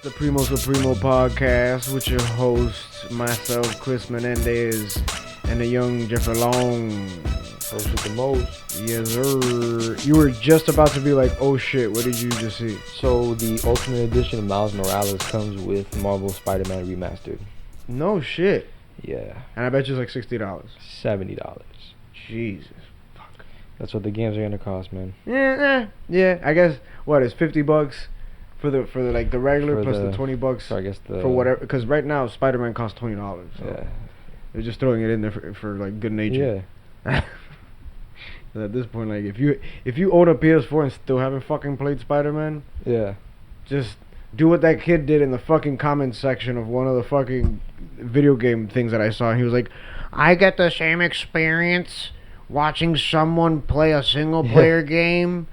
The Suprimo podcast with your hosts, myself, Chris Menendez, and the young Jeffrey Long. Host with the most. Yes, sir. You were just about to be like, oh shit, what did you just see? So the Ultimate Edition of Miles Morales comes with Marvel Spider-Man Remastered. No shit. Yeah. And I bet you it's like $60. $70. Jesus. Fuck. That's what the games are gonna cost, man. Yeah. I guess what is $50 for the like the regular For plus the the- $20 So I guess the for whatever. Because right now Spider-Man costs $20. So Yeah. they're just throwing it in there for like good nature. Yeah. At this point, like if you own a PS4 and still haven't fucking played Spider-Man, Yeah. just do what that kid did in the fucking comment section of one of the fucking video game things that I saw. He was like, I get the same experience watching someone play a single player game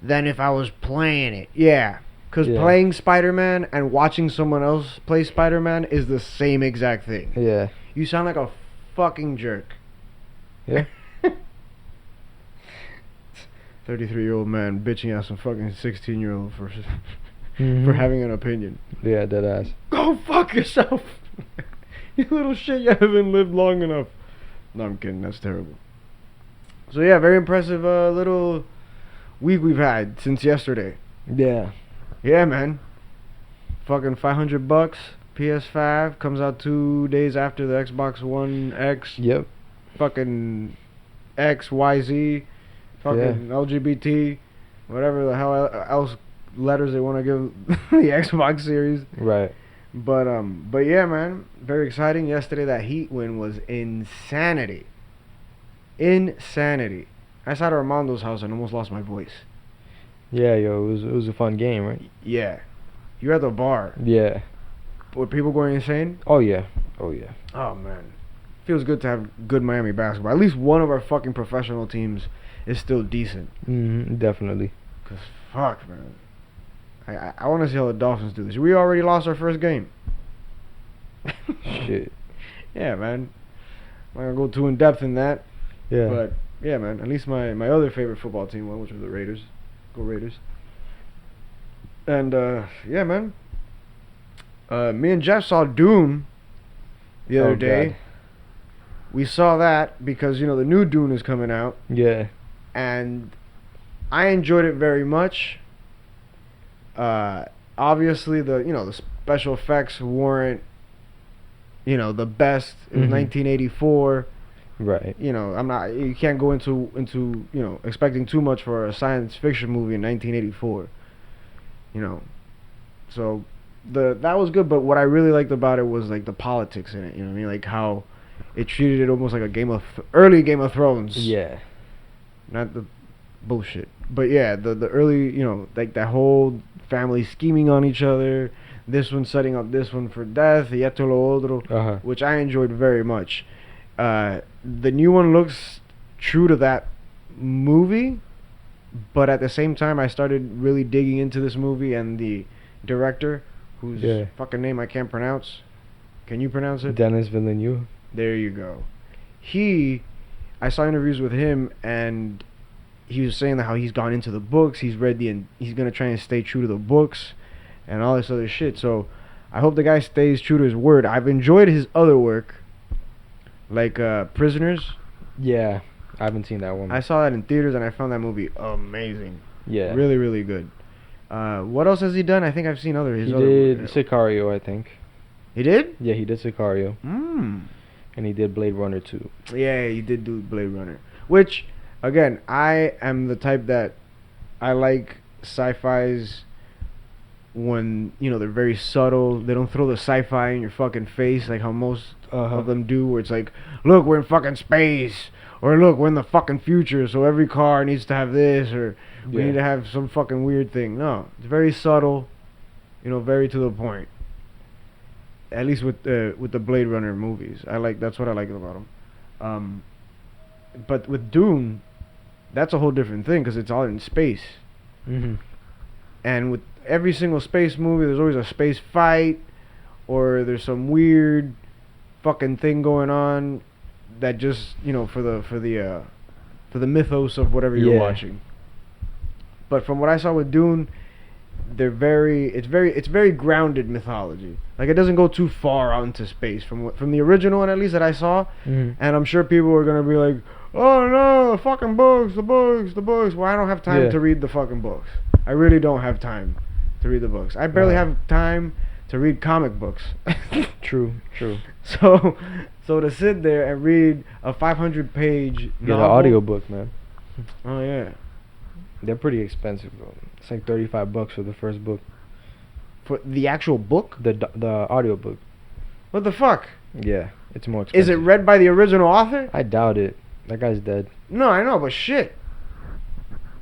than if I was playing it. Yeah. Because Yeah. playing Spider-Man and watching someone else play Spider-Man is the same exact thing. Yeah. You sound like a fucking jerk. Yeah. 33-year-old man bitching at some fucking 16-year-old for Mhm. for having an opinion. Yeah, dead ass. Go fuck yourself. You little shit, you haven't lived long enough. No, I'm kidding, that's terrible. So yeah, very impressive little week we've had since yesterday. Yeah. Yeah, man. Fucking $500. PS5 comes out 2 days after the Xbox One X. Yep. Fucking XYZ. Fucking LGBT. Whatever the hell else letters they want to give the Xbox series. Right. But yeah, man, very exciting. Yesterday that Heat win was insanity. Insanity. I sat at Armando's house and almost lost my voice. Yeah, yo, it was a fun game, right? Yeah. You're at the bar. Yeah. Were people going insane? Oh yeah. Oh yeah. Oh man. Feels good to have good Miami basketball. At least one of our fucking professional teams is still decent. Definitely. Cause fuck, man. I want to see how the Dolphins do this. We already lost our first game. Shit. Yeah, man. I'm not gonna go too in depth in that. Yeah. But yeah, man. At least my other favorite football team won, which was the Raiders. Go Raiders. And yeah, man. Me and Jeff saw Dune the other day. God. We saw that because the new Dune is coming out, Yeah. and I enjoyed it very much. Obviously the special effects weren't the best. It was 1984. Right. You can't go into expecting too much for a science fiction movie in 1984. So that was good, but what I really liked about it was like the politics in it. You know what I mean? Like how it treated it almost like a early Game of Thrones. Yeah. Not the bullshit, but yeah, the early like that whole family scheming on each other. This one setting up this one for death. Y esto lo otro, which I enjoyed very much. The new one looks true to that movie, but at the same time, I started really digging into this movie and the director, whose fucking name I can't pronounce. Can you pronounce it? Dennis Villeneuve. There you go. I saw interviews with him, and he was saying that how he's gone into the books, he's read he's gonna try and stay true to the books, and all this other shit. So I hope the guy stays true to his word. I've enjoyed his other work, like Prisoners. Yeah, I haven't seen that one. I saw that in theaters, and I found that movie amazing. Yeah. Really, really good. What else has he done? I think I've seen He did Sicario, I think. He did? Yeah, he did Sicario. And he did Blade Runner 2. Yeah, he did do Blade Runner. Which, again, I am the type that I like sci-fis when, they're very subtle. They don't throw the sci-fi in your fucking face like how most of them do, where it's like, look, we're in fucking space. Or look, we're in the fucking future, so every car needs to have this, or we need to have some fucking weird thing. No, it's very subtle, very to the point. At least with the Blade Runner movies, that's what I like about them. But with Dune, that's a whole different thing because it's all in space. And with every single space movie, there's always a space fight, or there's some weird fucking thing going on that just for the mythos of whatever you're watching. But from what I saw with Dune, it's very grounded mythology. Like it doesn't go too far out into space from the original one, at least, that I saw. Mhm. And I'm sure people are gonna be like, oh no, the fucking books, the books, the books. Well, I don't have time Yeah. to read the fucking books. I really don't have time to read the books. I barely Uh-huh. have time to read comic books. True. True. So to sit there and read a 500-page Get an novel. audiobook, man. Oh yeah. They're pretty expensive though. It's like $35 for the first book. For the actual book? The audiobook. What the fuck? Yeah, it's more expensive. Is it read by the original author? I doubt it. That guy's dead. No, I know, but shit.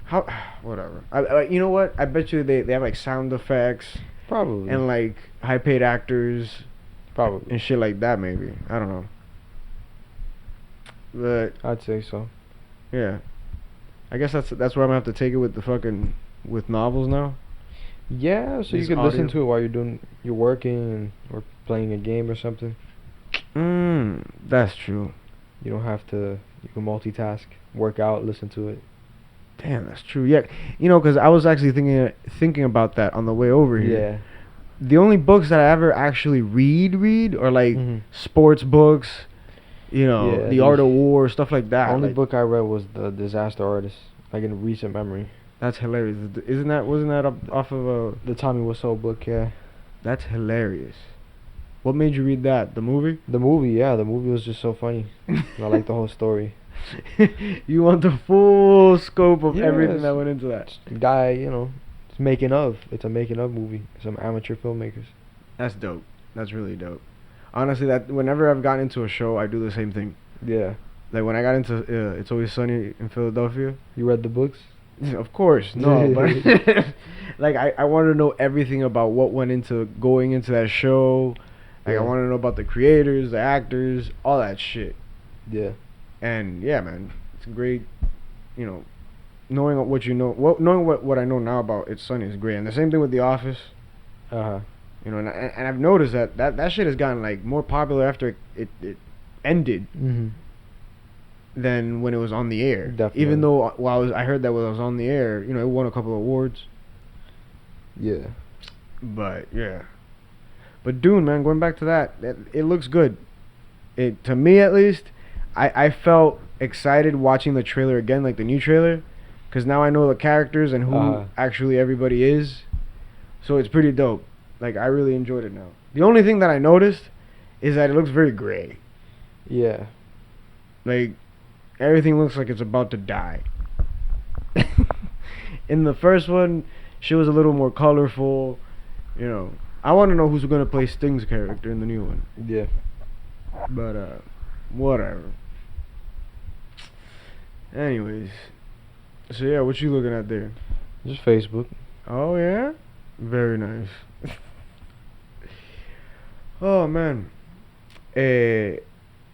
How? Whatever. You know what? I bet you they have like sound effects Probably. and like high-paid actors Probably. and shit like that. Maybe, I don't know. But I'd say so. yeah, I guess that's where I'm gonna have to take it with the fucking with novels now. Yeah, so you These could listen audio- to it while you're working or playing a game or something. That's true. You don't have to. You can multitask, work out, listen to it. Damn, that's true. Yeah, because I was actually thinking about that on the way over here. Yeah. The only books that I ever actually read are like Mhm. sports books, Yeah, The Art of War, stuff like that. The only like, book I read was The Disaster Artist, like in recent memory. That's hilarious. Wasn't that off of a? The Tommy Wiseau book, yeah. That's hilarious. What made you read that? The movie? The movie, yeah, the movie was just so funny. And I like the whole story. You want the full scope of everything Yes. that went into that. The guy, it's making of. It's a making of movie. Some amateur filmmakers. That's dope. That's really dope. Honestly, that whenever I've gotten into a show, I do the same thing. Yeah. Like when I got into It's Always Sunny in Philadelphia. You read the books? Of course, no, but like I wanted to know everything about what went into going into that show. Like I Yeah. wanted to know about the creators, the actors, all that shit. Yeah. And yeah, man, it's great. Knowing what you know, knowing what I know now about It's Sunny is great. And the same thing with The Office. Uh-huh. And I've noticed that shit has gotten like more popular after it ended Mm-hmm. than when it was on the air. Definitely. Even though I heard that when I was on the air, it won a couple of awards. Yeah. But yeah. But Dune, man, going back to that, it looks good. It, to me at least, I felt excited watching the trailer again, like the new trailer, because now I know the characters and who actually everybody is. So it's pretty dope. Like I really enjoyed it now. The only thing that I noticed is that it looks very gray. Yeah. Like everything looks like it's about to die. In the first one, she was a little more colorful. I want to know who's gonna play Sting's character in the new one. Yeah. But whatever. Anyways, so yeah, what you looking at there? Just Facebook. Oh yeah, very nice. Oh man.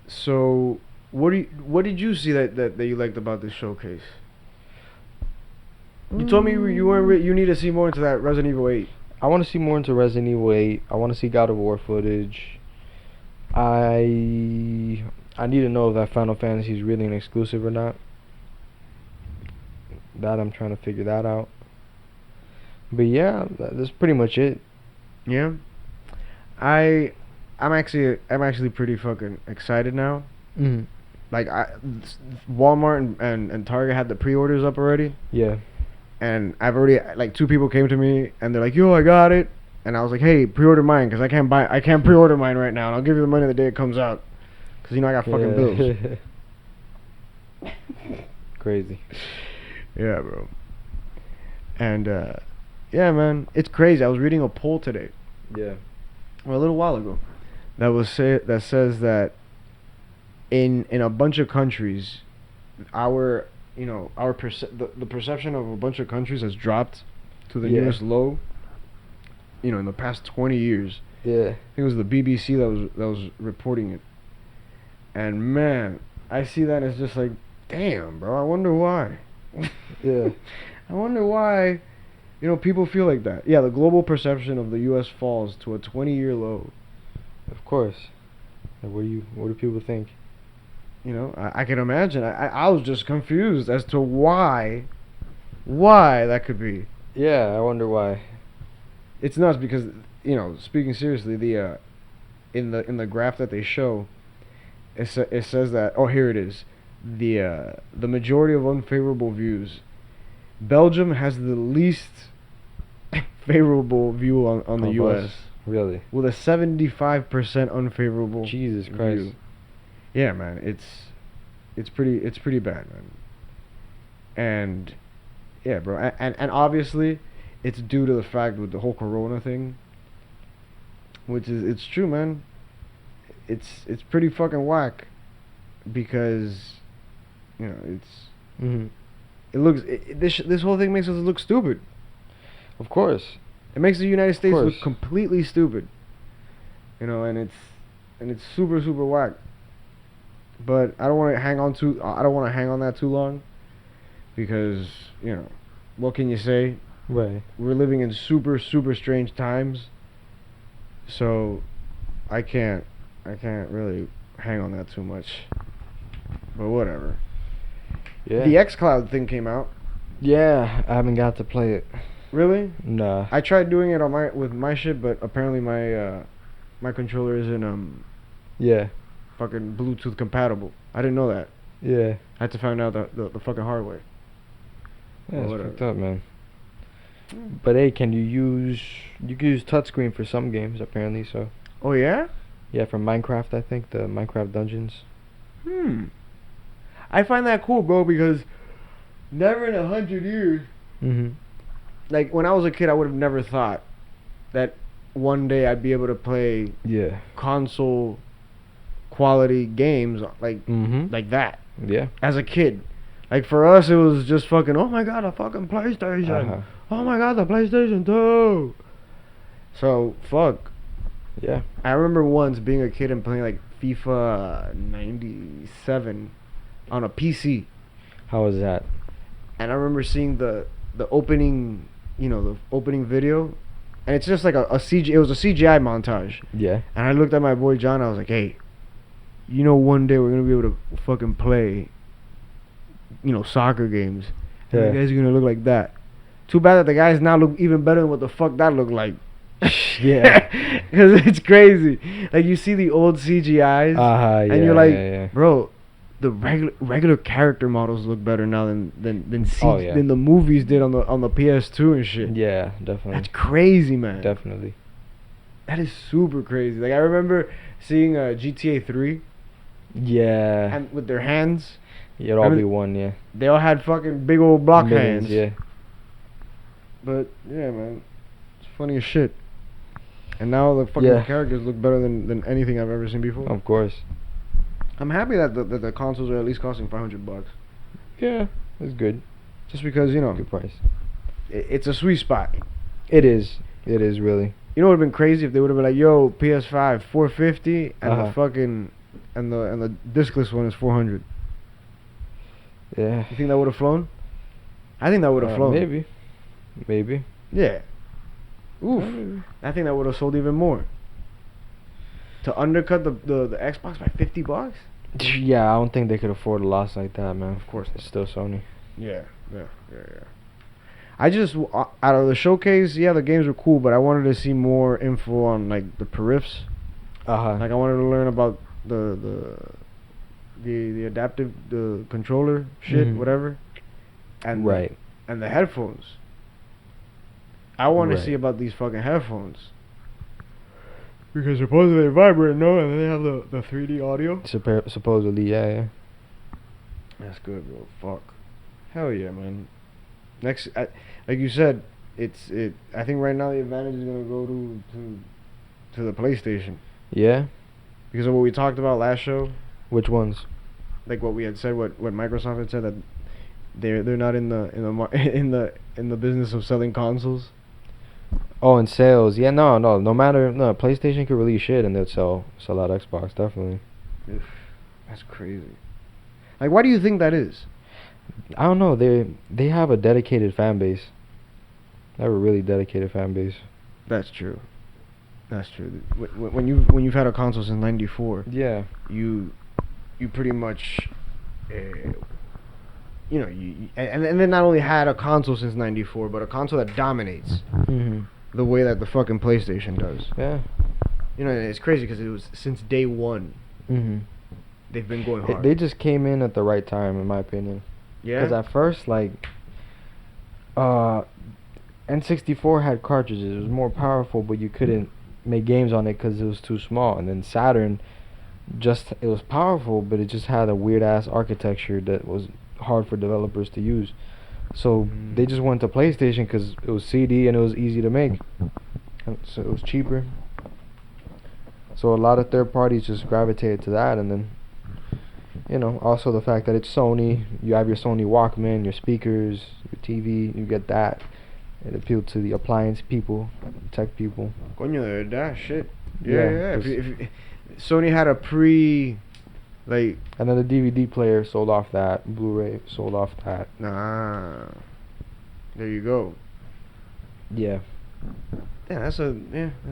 So what did you see that you liked about this showcase? You told me you weren't. You need to see more into that Resident Evil 8. I want to see more into Resident Evil 8. I want to see God of War footage. I need to know if that Final Fantasy is really an exclusive or not. That I'm trying to figure that out. But yeah, that's pretty much it. Yeah. I'm actually pretty fucking excited now. Mm-hmm. Like Walmart and Target had the pre-orders up already. Yeah. And I've already, like, 2 people came to me and they're like, yo, I got it. And I was like, hey, pre-order mine, because I can't pre-order mine right now, and I'll give you the money the day it comes out, because I got fucking bills. Crazy. Yeah, bro. And yeah, man, it's crazy. I was reading a poll today, Yeah. or a little while ago, that says that in a bunch of countries, the perception of a bunch of countries has dropped to the newest low. In the past 20 years. Yeah. I think it was the BBC that was reporting it. And man, I see that as just like, damn, bro. I wonder why. Yeah. I wonder why, people feel like that. Yeah, the global perception of the U.S. falls to a 20-year low. Of course. Like, what do people think? I can imagine. I was just confused as to why that could be. Yeah, I wonder why. It's nuts because speaking seriously, the in the graph that they show, it says that, oh, here it is, the majority of unfavorable views. Belgium has the least favorable view on the Of U.S. us? Really? with a 75% unfavorable Jesus Christ. view. Yeah, man, it's pretty bad, man. And yeah, bro, and obviously, it's due to the fact with the whole Corona thing, which is it's true, man. It's pretty fucking whack because it's Hmm. it looks this whole thing makes us look stupid. Of course. It makes the United States look course. completely stupid. And it's super super whack. But I don't want to hang on that too long because what can you say? Right. We're living in super super strange times. So I can't really hang on that too much. But whatever. Yeah. The xCloud thing came out. Yeah, I haven't got to play it. Really? Nah. I tried doing it with my shit, but apparently my controller isn't Yeah. fucking Bluetooth compatible. I didn't know that. Yeah. I had to find out the fucking hard way. Yeah, Well, it's whatever. fucked up, man. But hey, can you can use touchscreen for some games apparently, so Oh yeah? yeah, for Minecraft I think, the Minecraft dungeons. I find that cool, bro, because never in 100 years, Mhm. like when I was a kid, I would have never thought that one day I'd be able to play Yeah. console quality games Mhm. like that Yeah. as a kid. Like for us, it was just fucking, oh my god, a fucking PlayStation. Uh-huh. Oh my god, the PlayStation 2. So fuck. Yeah. I remember once being a kid and playing like FIFA 97 on a PC, How was that? and I remember seeing the opening, the opening video, and it's just like a CG. It was a CGI montage, Yeah. and I looked at my boy John. I was like, hey, one day we're gonna be able to fucking play, soccer games. And Yeah. the guys are gonna look like that. Too bad that the guys now look even better than what the fuck that looked like. Yeah. Because it's crazy. Like you see the old CGIs, Yeah. and you're like, yeah. bro, the regular character models look better now Oh, yeah. than the movies did on the PS2 and shit. Yeah, definitely. That's crazy, man. Definitely. That is super crazy. Like I remember seeing GTA 3 Yeah. and with their hands, It'd all be one, yeah. they all had fucking big old block Millions, hands. yeah. But yeah, man, it's funny as shit. And now the fucking Yeah. characters look better than anything I've ever seen before. Of course. I'm happy that the consoles are at least costing $500. Yeah, it's good. Just because Good price. it's a sweet spot. It is. It is really. You know, it would have been crazy if they would have been like, "Yo, PS5 $450 and the Uh-huh. fucking and the discless one is $400." Yeah. You think that would have flown? I think that would have flown. Maybe. Yeah. Oof. Maybe. I think that would have sold even more. To undercut the Xbox by $50? Yeah, I don't think they could afford a loss like that, man. Of course It's still Sony. Yeah. I just out of the showcase, yeah, the games were cool, but I wanted to see more info on like the peripherals. Uh-huh. Like I wanted to learn about the adaptive, the controller shit, Mhm. whatever, and Right. and the headphones. I want to Right. see about these fucking headphones because supposedly they vibrate, no, and they have the 3D audio. Supposedly, yeah. That's good, bro. Fuck. Hell yeah, man. Next, like you said, I think right now the advantage is gonna go to the PlayStation Yeah? because of what we talked about last show. Which ones? Like what we had said, what Microsoft had said, that they're not in in the business of selling consoles. Oh, and sales. Yeah, no. PlayStation could release shit and they'd sell out Xbox, definitely. That's crazy. Like, why do you think that is? I don't know. They have a dedicated fan base. They have a really dedicated fan base. That's true. That's true. When you've had a console since '94, Yeah. you pretty much, and then not only had a console since '94, but a console that dominates. Mhm. the way that the fucking PlayStation does. Yeah. You know, it's crazy because it was since day one Mhm. they've been going hard. They just came in at the right time, in my opinion. Yeah. Because at first, like, N64 had cartridges. It was more powerful, but you couldn't make games on it because it was too small. And then Saturn, it was powerful, but it just had a weird ass architecture that was hard for developers to use. So they just went to PlayStation because it was CD and it was easy to make. So it was cheaper. So a lot of third parties just gravitated to that, and then, you know, also the fact that it's Sony. You have your Sony Walkman, your speakers, your TV. You get that. It appealed to the appliance people, tech people. Coño, de verdad, shit. Yeah, Yeah. If Sony had a like. And then the DVD player sold off that. Blu-ray sold off that. Nah. There you go. Yeah. Yeah, that's a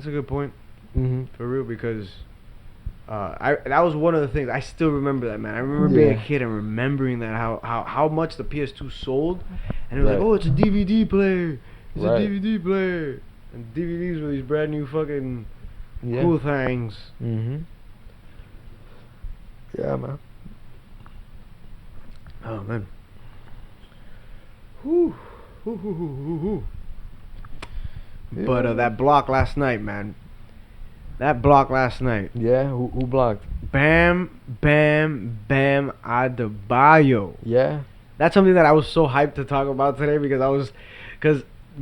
good point. Mhm. For real, because that was one of the things I still remember that, man. I remember being a kid and remembering that how much the PS2 sold, and it was like, oh, it's a DVD player, it's a DVD player, and DVDs were these brand new fucking cool things. Mhm. Yeah, man. Oh man. Whew. Yeah. But that block last night, man. That block last night. Yeah, who blocked? Bam, bam, bam, Adebayo. Yeah. That's something that I was so hyped to talk about today because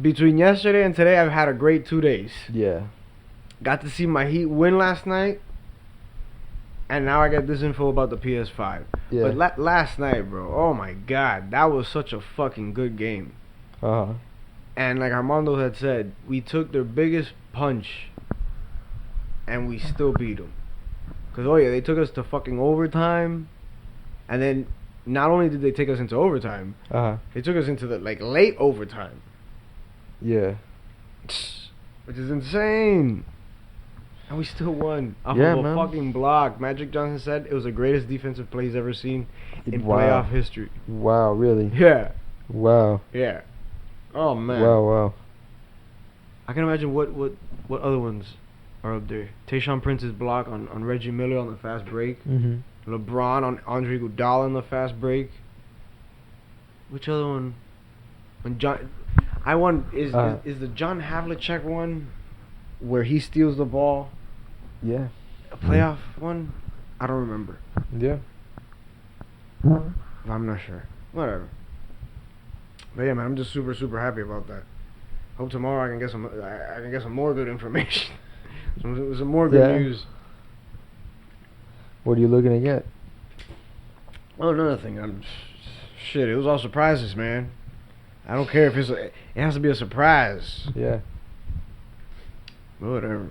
between yesterday and today I've had a great 2 days. Yeah. Got to see my Heat win last night, and now I get this info about the PS5. Yeah. But last night, bro, oh my god, that was such a fucking good game. Uh-huh. And like Armando had said, we took their biggest punch, and we still beat them. Cause oh yeah, they took us to fucking overtime, and then not only did they take us into overtime, they took us into the like late overtime. Yeah. Which is insane. And we still won off Yeah, of a man. fucking block. Magic Johnson said it was the greatest defensive play he's ever seen in Wow. playoff history. Wow, really? Yeah. Wow. Yeah. Oh man. Wow. I can imagine what other ones are up there. Tayshaun Prince's block on Reggie Miller on the fast break. Mhm. LeBron on Andre Iguodala on the fast break. Which other one? When is the John Havlicek one where he steals the ball? Yeah. A playoff one? I don't remember. Yeah. I'm not sure. Whatever. But yeah, man, I'm just super happy about that. Hope tomorrow I can get some more good information. some more good news. What are you looking to get? Oh, another thing. Shit, it was all surprises, man. I don't care if it has to be a surprise. Yeah. Whatever.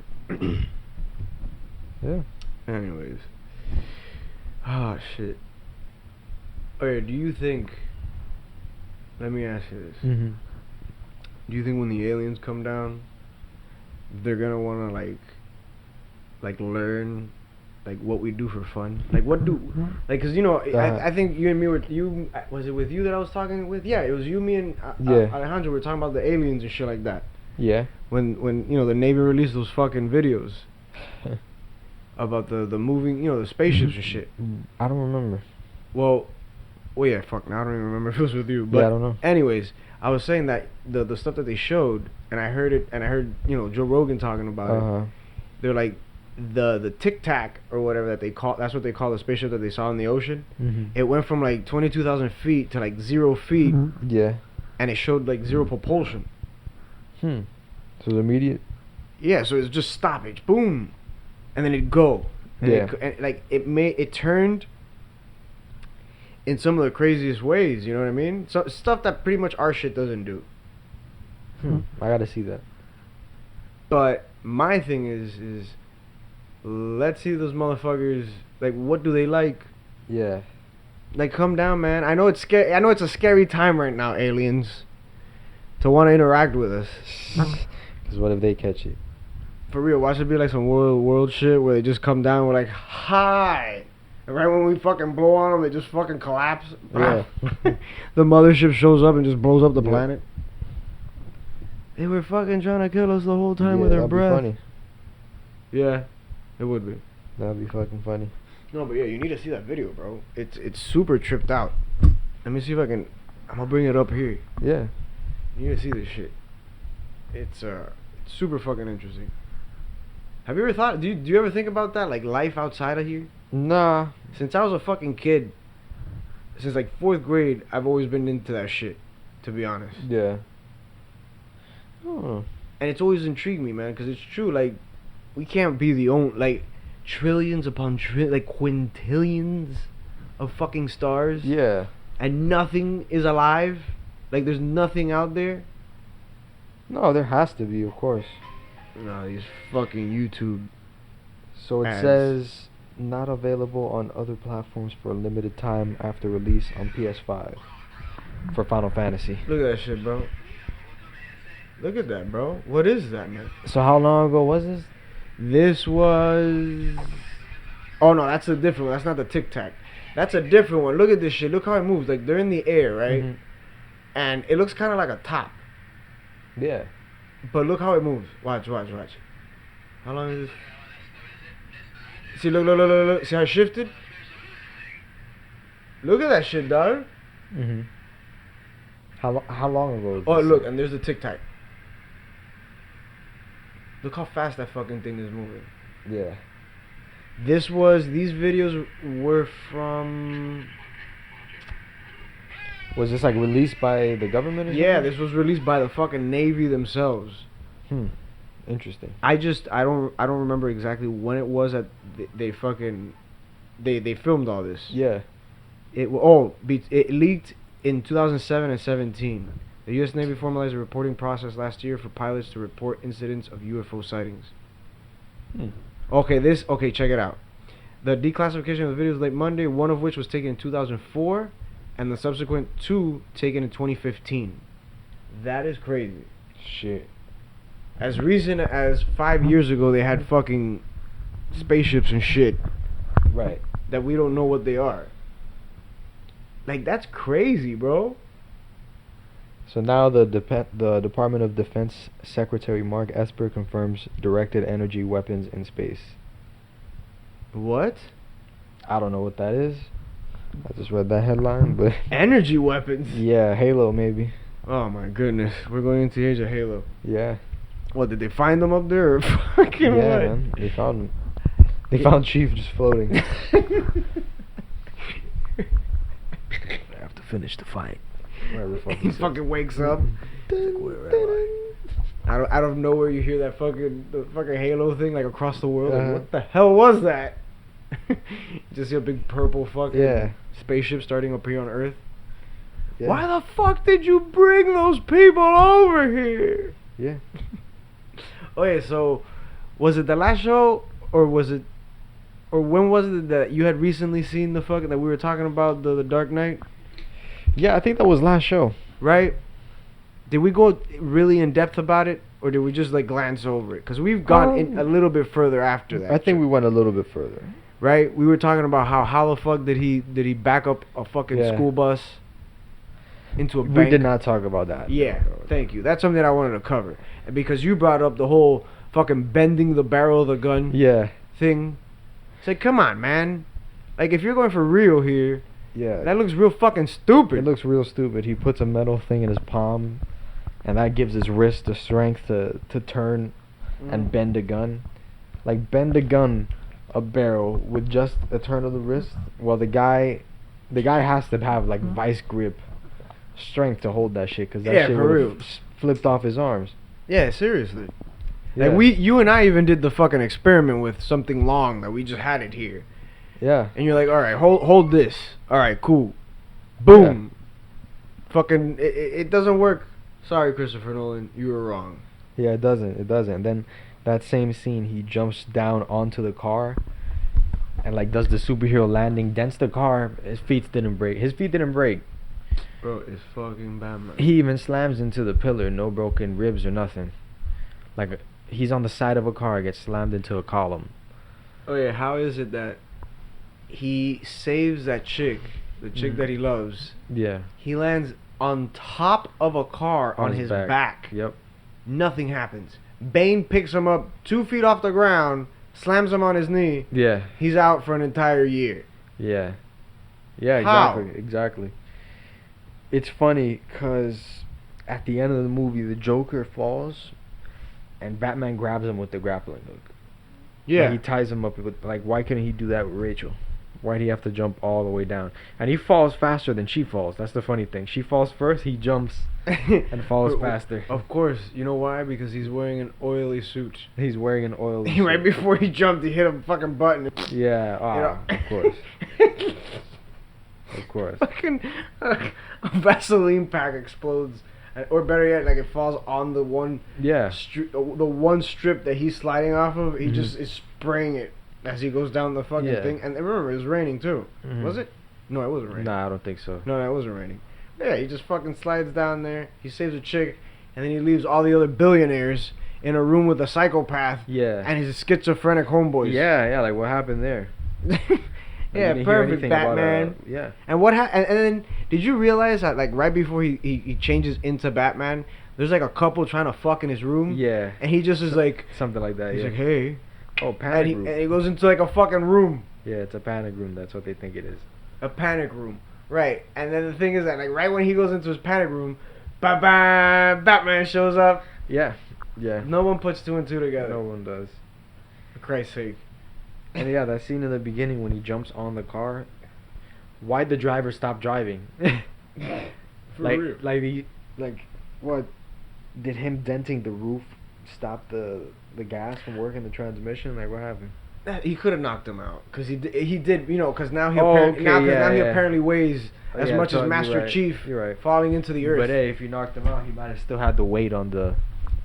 Yeah. Anyways. Oh, shit. Okay, do you think... Let me ask you this. Mhm. Do you think when the aliens come down, they're gonna wanna, like learn, like, what we do for fun? Like, what do... Like, cause, you know, I think you and me were... Was it with you that I was talking with? Yeah, it was you, me, and Alejandro were talking about the aliens and shit like that. Yeah. When you know, the Navy released those fucking videos about the moving, you know, the spaceships and shit. I don't remember. Well, yeah, fuck, now I don't even remember if it was with you. But yeah, I don't know. Anyways, I was saying that the stuff that they showed, and I heard, you know, Joe Rogan talking about it. They're like, the Tic Tac or whatever that they call, that's what they call the spaceship that they saw in the ocean. It went from like 22,000 feet to like 0 feet. Yeah. And it showed like zero propulsion. So it's immediate? Yeah, so it's just stoppage, boom, and then it'd go. And it turned in some of the craziest ways, you know what I mean? So stuff that pretty much our shit doesn't do. I gotta see that. But my thing is let's see those motherfuckers, like, what do they like? Yeah. Like, come down, man. I know it's scary. I know it's a scary time right now, aliens, to want to interact with us. Because what if they catch it? For real, watch it be like some world shit where they just come down with like, hi. And right when we fucking blow on them, they just fucking collapse. Yeah. The mothership shows up and just blows up the planet. They were fucking trying to kill us the whole time Yeah, with their that'd be breath. funny. Yeah, it would be. That'd be fucking funny. No, but yeah, you need to see that video, bro. It's super tripped out. Let me see if I can. I'm gonna bring it up here. Yeah. You need to see this shit. It's super fucking interesting. Have you ever thought? Do you ever think about that, like life outside of here? Nah. Since I was a fucking kid, since like 4th grade, I've always been into that shit. To be honest. Yeah. Oh. And it's always intrigued me, man, because it's true. Like, we can't be the only, like, trillions upon like quintillions of fucking stars. Yeah. And nothing is alive. Like, there's nothing out there. No, there has to be, of course. No, these fucking YouTube. So it ads. says not available on other platforms for a limited time after release on PS5 for Final Fantasy. Look at that shit, bro. Look at that, bro. What is that, man? So how long ago was this? This was. Oh no, that's a different one. That's not the Tic Tac. That's a different one. Look at this shit. Look how it moves. Like they're in the air, right? Mhm. And it looks kind of like a top. Yeah. But look how it moves. Watch. How long is this? See, look. See how it shifted? Look at that shit, dog. Mhm. How long ago was Oh, this? look, and there's the Tic Tac. Look how fast that fucking thing is moving. Yeah. These videos were from. Was this like released by the government or something? Yeah, this was released by the fucking Navy themselves. Interesting. I don't remember exactly when it was that they fucking they filmed all this. Yeah. It leaked in 2007 and 17. The U.S. Navy formalized a reporting process last year for pilots to report incidents of UFO sightings. Okay, check it out. The declassification of the videos late Monday, one of which was taken in 2004, and the subsequent 2 taken in 2015. That is crazy. Shit. As recent as 5 years ago, they had fucking spaceships and shit Right. that we don't know what they are. Like, that's crazy, bro. So now the Department of Defense Secretary Mark Esper confirms directed energy weapons in space. What? I don't know what that is. I just read that headline, but Energy weapons? yeah, Halo maybe. Oh my goodness. We're going into the age of Halo. Yeah. What, did they find them up there or fucking Yeah, what? man. They found him. They found Chief just floating. I have to finish the fight. Whatever the fuck He fucking wakes up. Where am I? Out of nowhere, you hear that the fucking Halo thing like across the world. Like, what the hell was that? Just see a big purple fucking spaceship starting up here on Earth. Yeah. Why the fuck did you bring those people over here? Yeah. Okay, so was it the last show, or when was it that you had recently seen the fucking that we were talking about the Dark Knight? Yeah, I think that was last show. Right? Did we go really in depth about it, or did we just like glance over it? Because we've gone in a little bit further after that. I think we went a little bit further. Right? We were talking about how the fuck did he back up a fucking school bus into a bank? We did not talk about that. Yeah, thank you. That's something I wanted to cover. And because you brought up the whole fucking bending the barrel of the gun thing. It's like, come on, man. Like, if you're going for real here, that looks real fucking stupid. It looks real stupid. He puts a metal thing in his palm, and that gives his wrist the strength to turn and bend a gun. Like, bend a barrel with just a turn of the wrist. Well, the guy has to have, like, vice grip strength to hold that shit, because that shit would have flipped off his arms. Yeah, seriously. Yeah. Like, you and I even did the fucking experiment with something long that we just had it here. Yeah. And you're like, all right, hold this. All right, cool. Boom. Yeah. Fucking, it doesn't work. Sorry, Christopher Nolan, you were wrong. Yeah, it doesn't. And then that same scene, he jumps down onto the car and like does the superhero landing, dents the car. His feet didn't break. Bro, it's fucking Batman. He even slams into the pillar, no broken ribs or nothing. Like, he's on the side of a car, gets slammed into a column. Oh yeah, how is it that he saves that chick, the chick that he loves? Yeah. He lands on top of a car on his back. Yep. Nothing happens. Bane picks him up 2 feet off the ground, slams him on his knee. Yeah. He's out for an entire year. Yeah. Yeah, How? exactly. It's funny because at the end of the movie, the Joker falls, and Batman grabs him with the grappling hook. Yeah. Like, he ties him up with, like, why couldn't he do that with Rachel? Why did he have to jump all the way down? And he falls faster than she falls. That's the funny thing. She falls first, he jumps and falls faster. Of course. You know why? Because he's wearing an oily suit. He's wearing an oil. Right before he jumped, he hit a fucking button. Yeah, of course. Of course. Fucking a Vaseline pack explodes, or better yet, like it falls on the one. Yeah. The one strip that he's sliding off of. He just is spraying it as he goes down the fucking thing. And remember, it was raining too. Was it? No, it wasn't raining. Nah, I don't think so. No, it wasn't raining. Yeah, he just fucking slides down there. He saves a chick, and then he leaves all the other billionaires in a room with a psychopath. Yeah. And his schizophrenic homeboys. Yeah. Like, what happened there? Yeah, perfect, Batman. Yeah. And what and then did you realize that, like, right before he changes into Batman, there's like a couple trying to fuck in his room. Yeah. And he just is like something like that. He's yeah. like, hey. Oh, panic room. And he goes into like a fucking room. Yeah, it's a panic room. That's what they think it is. A panic room. Right. And then the thing is that, like, right when he goes into his panic room, Batman shows up. Yeah. Yeah. No one puts 2 and 2 together. No one does. For Christ's sake. And yeah, that scene in the beginning when he jumps on the car, why'd the driver stop driving? For real. Like, what? Did him denting the roof stop the gas from working, the transmission? Like, what happened? He could have knocked him out, because he did, you know, because now he apparently weighs as much as Master Chief. You're right. Falling into the earth. But hey, if you knocked him out, he might have still had the weight on the.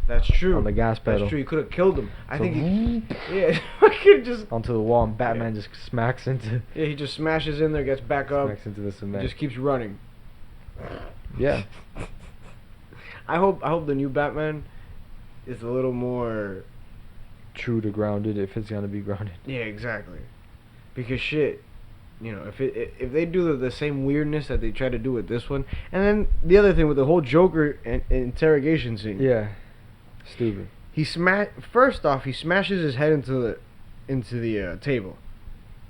That's true. On the gas pedal. That's true. He could have killed him. I think he fucking just onto the wall, and Batman just smacks into. Yeah, he just smashes in there, gets back up. Smacks into the cement. Just keeps running. Yeah. I hope the new Batman is a little more true to grounded, if it's gonna be grounded. Yeah, exactly. Because shit, you know, if they do the same weirdness that they try to do with this one, and then the other thing with the whole Joker interrogation scene. Yeah. Stupid. First off, he smashes his head into the table.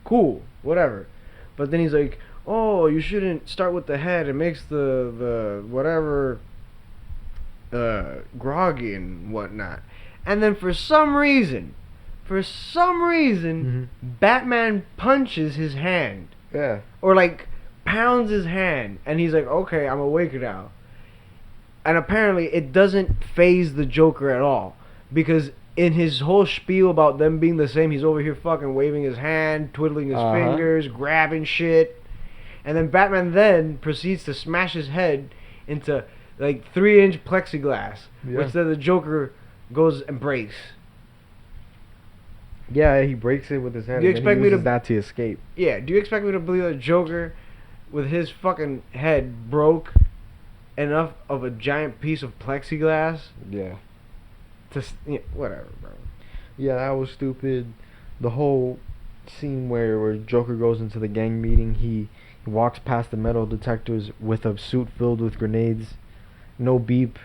Cool, whatever. But then he's like, "Oh, you shouldn't start with the head. It makes the whatever groggy and whatnot." And then for some reason, Batman punches his hand. Yeah. Or like pounds his hand, and he's like, "Okay, I'm awake now." And apparently it doesn't faze the Joker at all, because in his whole spiel about them being the same, he's over here fucking waving his hand, twiddling his fingers, grabbing shit. And then Batman then proceeds to smash his head into like 3-inch plexiglass, which then the Joker goes and breaks. Yeah, he breaks it with his hand. Do you expect me to escape? Yeah. Do you expect me to believe that Joker, with his fucking head, broke enough of a giant piece of plexiglass? Yeah. Whatever, bro. Yeah, that was stupid. The whole scene where Joker goes into the gang meeting, he walks past the metal detectors with a suit filled with grenades. No beep.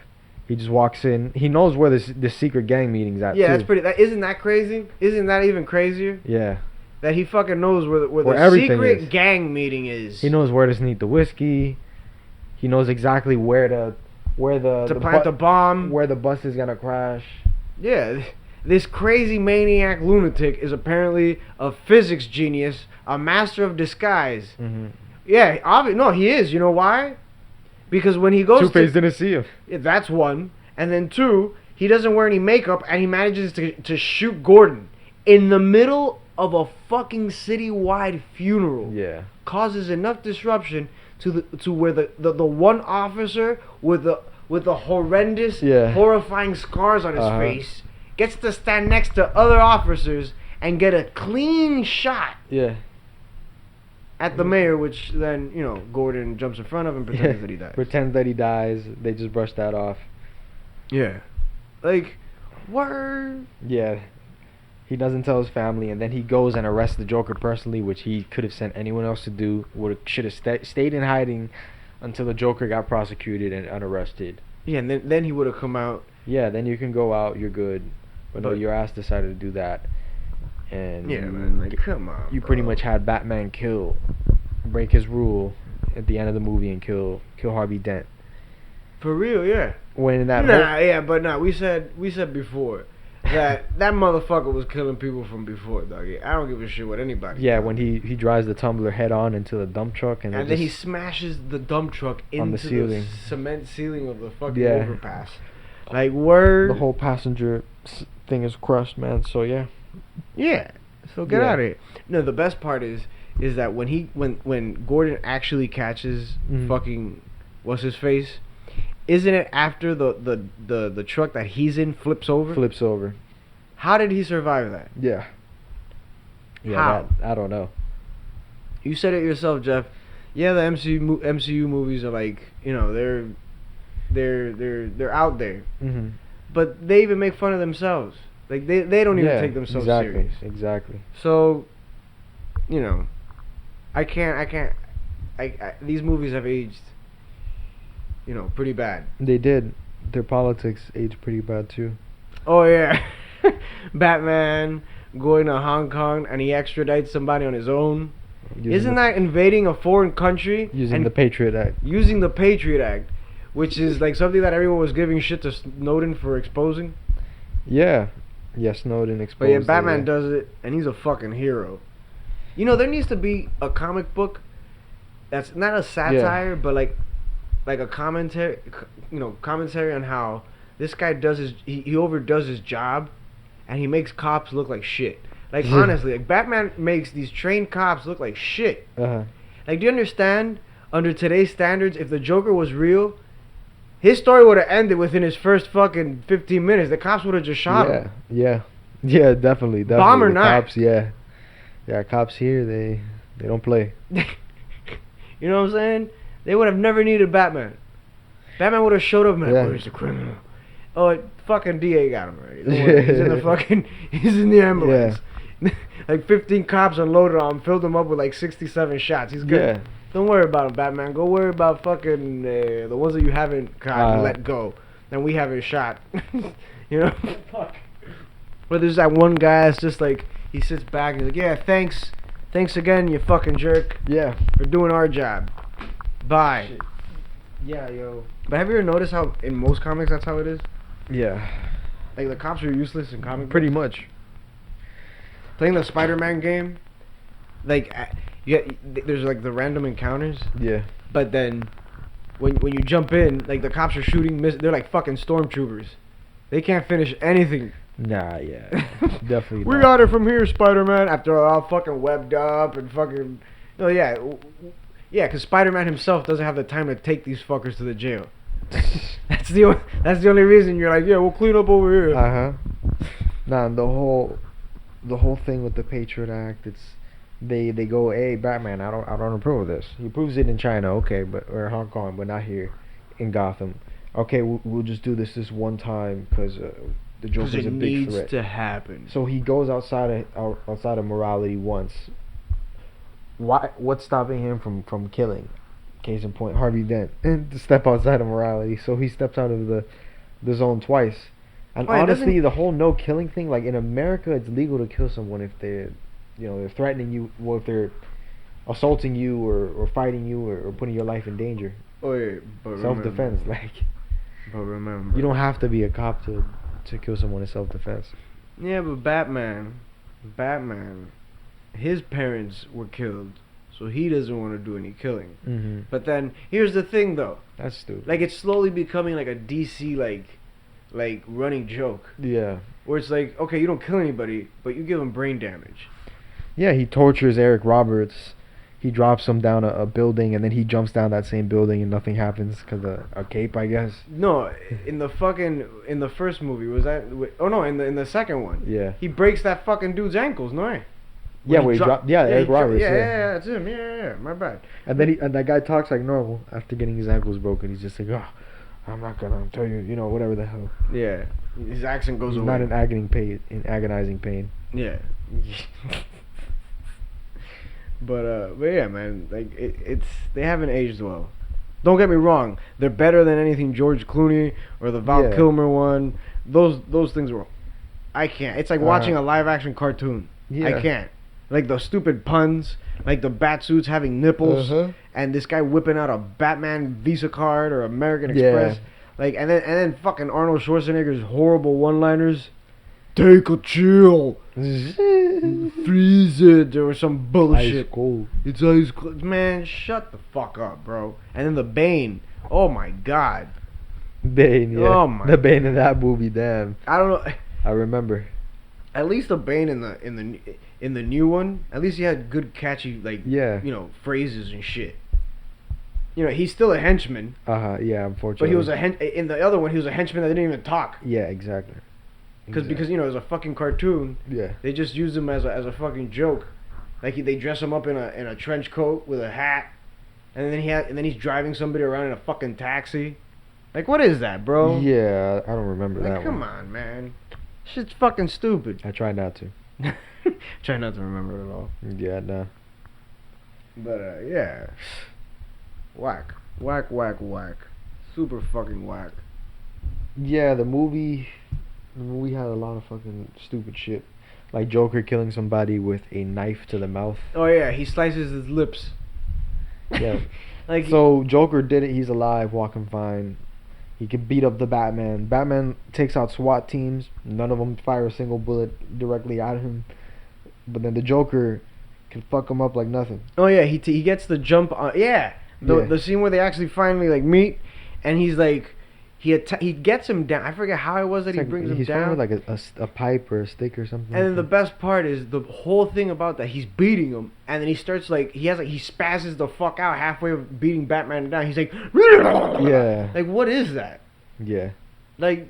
He just walks in. He knows where the secret gang meeting's at. Yeah, too. Isn't that crazy? Isn't that even crazier? Yeah. That he fucking knows where the secret is. Gang meeting is. He knows where to sneak the whiskey. He knows exactly where the plant the bomb, where the bus is gonna crash. Yeah, this crazy maniac lunatic is apparently a physics genius, a master of disguise. Mm-hmm. Yeah, no, he is. You know why? Because when he goes Two-Face didn't see him. Yeah, that's one. And then 2, he doesn't wear any makeup, and he manages to shoot Gordon in the middle of a fucking citywide funeral. Yeah. Causes enough disruption to where the one officer with the horrendous, horrifying scars on his face gets to stand next to other officers and get a clean shot. Yeah. At the mayor, which then, you know, Gordon jumps in front of and pretends that he dies. Pretends that he dies. They just brush that off. Yeah. Like, word. Yeah. He doesn't tell his family, and then he goes and arrests the Joker personally, which he could have sent anyone else to do. Should have stayed in hiding until the Joker got prosecuted and unarrested. Yeah, and then he would have come out Yeah, then you can go out, you're good. But no, But your ass decided to do that, and yeah, man, like come on, you bro. pretty much had Batman break his rule at the end of the movie and kill Harvey Dent. For real, yeah. When in that Yeah, but nah. We said before that motherfucker was killing people from before, doggy. I don't give a shit what anybody. yeah, tells when me. he drives the tumbler head on into the dump truck and, And then he smashes the dump truck on the into ceiling. cement ceiling of the fucking Yeah. overpass. Like word. the whole passenger thing is crushed, man. So yeah. Yeah. So get Yeah. out of here. No, the best part is that when Gordon actually catches fucking what's his face, isn't it after the truck that he's in flips over? Flips over. How did he survive that? Yeah. Yeah. How? I don't know. You said it yourself, Jeff. Yeah, the MCU movies are like, you know, they're out there, Mhm. but they even make fun of themselves. Like they don't even take themselves serious. Exactly. So, you know, I can't. These movies have aged, you know, pretty bad. They did. Their politics aged pretty bad too. Oh yeah, Batman going to Hong Kong and he extradites somebody on his own. Isn't that invading a foreign country? Using the Patriot Act. Using the Patriot Act, which is like something that everyone was giving shit to Snowden for exposing. Yeah. Yeah, Snowden exposed. But yeah, Batman does it, and he's a fucking hero. You know, there needs to be a comic book that's not a satire, but like a commentary. You know, commentary on how this guy does he overdoes his job, and he makes cops look like shit. Like honestly, like Batman makes these trained cops look like shit. Uh-huh. Like, do you understand? Under today's standards, if the Joker was real, his story would have ended within his first fucking 15 minutes. The cops would have just shot him. Yeah. Yeah, definitely. Bomb or The not. Cops, yeah. Yeah, cops here, they don't play. You know what I'm saying? They would have never needed Batman. Batman would have showed up and like, Yeah. where's the criminal? Oh, fucking DA got him already. Don't worry. He's in the fucking, he's in the ambulance. Like 15 cops unloaded on him, filled him up with like 67 shots. He's good. Yeah. Don't worry about him, Batman. Go worry about fucking the ones that you haven't caught and let go. And we haven't shot. You know? Fuck. But there's that one guy that's just like, he sits back and he's like, yeah, thanks again, you fucking jerk. Yeah. For doing our job. Bye. Shit. Yeah, yo. But have you ever noticed how in most comics that's how it is? Yeah. Like the cops are useless in comics. Pretty much. Playing the Spider-Man game, like there's like the random encounters. Yeah. But then when you jump in, like the cops are shooting. They're like fucking stormtroopers. They can't finish anything. Nah, yeah. Definitely We not. got it from here, Spider-Man. After all fucking webbed up and fucking. Oh yeah, yeah. Because Spider-Man himself doesn't have the time to take these fuckers to the jail. That's the only reason you're like, yeah, we'll clean up over here. Uh-huh. Nah, the whole thing with the Patriot Act, it's they go, hey, Batman, I don't approve of this. He approves it in China, okay, or Hong Kong, but not here in Gotham. Okay, we'll just do this one time because the Joker's a big threat. It needs to happen. So he goes outside of morality once. What's stopping him from killing? Case in point, Harvey Dent, and to step outside of morality. So he steps out of the zone twice. And honestly, the whole no killing thing, like in America, it's legal to kill someone if they're threatening you, or if they're assaulting you, or fighting you, or putting your life in danger. Oh yeah, but Self-defense, But remember, you don't have to be a cop to kill someone in self-defense. Yeah, but Batman, his parents were killed, so he doesn't want to do any killing. Mm-hmm. But then here's the thing, though. That's stupid. Like it's slowly becoming like a DC like running joke. Yeah. Where it's like, okay, you don't kill anybody, but you give him brain damage. Yeah, he tortures Eric Roberts. He drops him down a building, and then he jumps down that same building, and nothing happens because a cape, I guess. No, in the first movie was that? Oh no, in the second one. Yeah. He breaks that fucking dude's ankles, no? Yeah, where he dropped. Yeah, Eric Roberts. Yeah, that's him. Yeah, my bad. And then and that guy talks like normal after getting his ankles broken. He's just like, oh, I'm not gonna tell you, whatever the hell. Yeah, his accent goes He's away. not in agonizing pain. Yeah. But yeah, man, like it's they haven't aged well. Don't get me wrong; they're better than anything George Clooney or the Val Yeah. Kilmer one. Those things were. I can't. It's like watching a live action cartoon. Yeah. I can't. Like the stupid puns, like the bat suits having nipples, and this guy whipping out a Batman Visa card or American Express. Like and then fucking Arnold Schwarzenegger's horrible one-liners. Take a chill. Freeze it or some bullshit. Ice cold. It's ice cold. Man, shut the fuck up, bro. And then the Bane. Oh my god. Bane, yeah. Oh my. The Bane in that movie, damn. I don't know. I remember. At least the Bane in the new one, at least he had good catchy phrases and shit. You know, he's still a henchman. Yeah, unfortunately. But he was in the other one he was a henchman that didn't even talk. Yeah, exactly. Because it was a fucking cartoon. Yeah. They just used him as a fucking joke. Like they dress him up in a trench coat with a hat, and then he's driving somebody around in a fucking taxi. Like, what is that, bro? Yeah, I don't remember like, that come one. on, man. Shit's fucking stupid. I try not to. Try not to remember it at all. Yeah, nah. But yeah, whack, whack, whack, whack, super fucking whack. Yeah, the movie had a lot of fucking stupid shit, like Joker killing somebody with a knife to the mouth. Oh yeah, he slices his lips. Yeah. Like so Joker did it. He's alive, walking fine. He can beat up the Batman. Batman takes out SWAT teams. None of them fire a single bullet directly at him. But then the Joker can fuck him up like nothing. Oh yeah, he gets the jump on. Yeah, the scene where they actually finally like meet, and he's like, he gets him down. I forget how it was that he brings him he's down. He's like a pipe or a stick or something. And then the best part is the whole thing about that he's beating him, and then he starts he spazzes the fuck out halfway of beating Batman down. He's like, yeah. Like, what is that? Yeah. Like,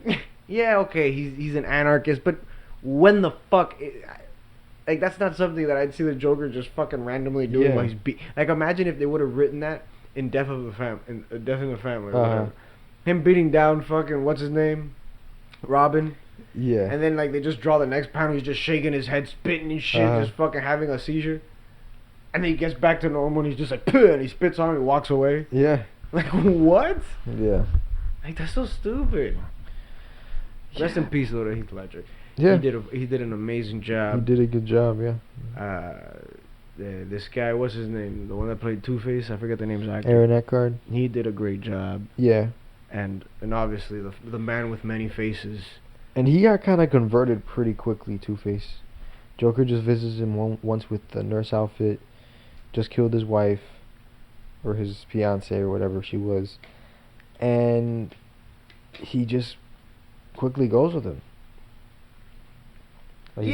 yeah, okay, he's an anarchist, but when the fuck? Like, that's not something that I'd see the Joker just fucking randomly doing while he's like, imagine if they would have written that in Death in the Family. Or whatever. Him beating down fucking what's his name, Robin. Yeah. And then like they just draw the next panel, he's just shaking his head, spitting and shit, just fucking having a seizure. And then he gets back to normal and he's just like, Puh, and he spits on him and walks away. Yeah. Like, what? Yeah. Like, that's so stupid. Rest in peace, though, to Heath Ledger. Yeah. He did an amazing job. He did a good job, yeah. This guy, what's his name? The one that played Two-Face, I forget the name's actor. Aaron Eckhart. He did a great job. Yeah. And obviously the man with many faces. And he got kind of converted pretty quickly, Two-Face. Joker just visits him once with the nurse outfit. Just killed his wife, or his fiance, or whatever she was. And he just quickly goes with him. Like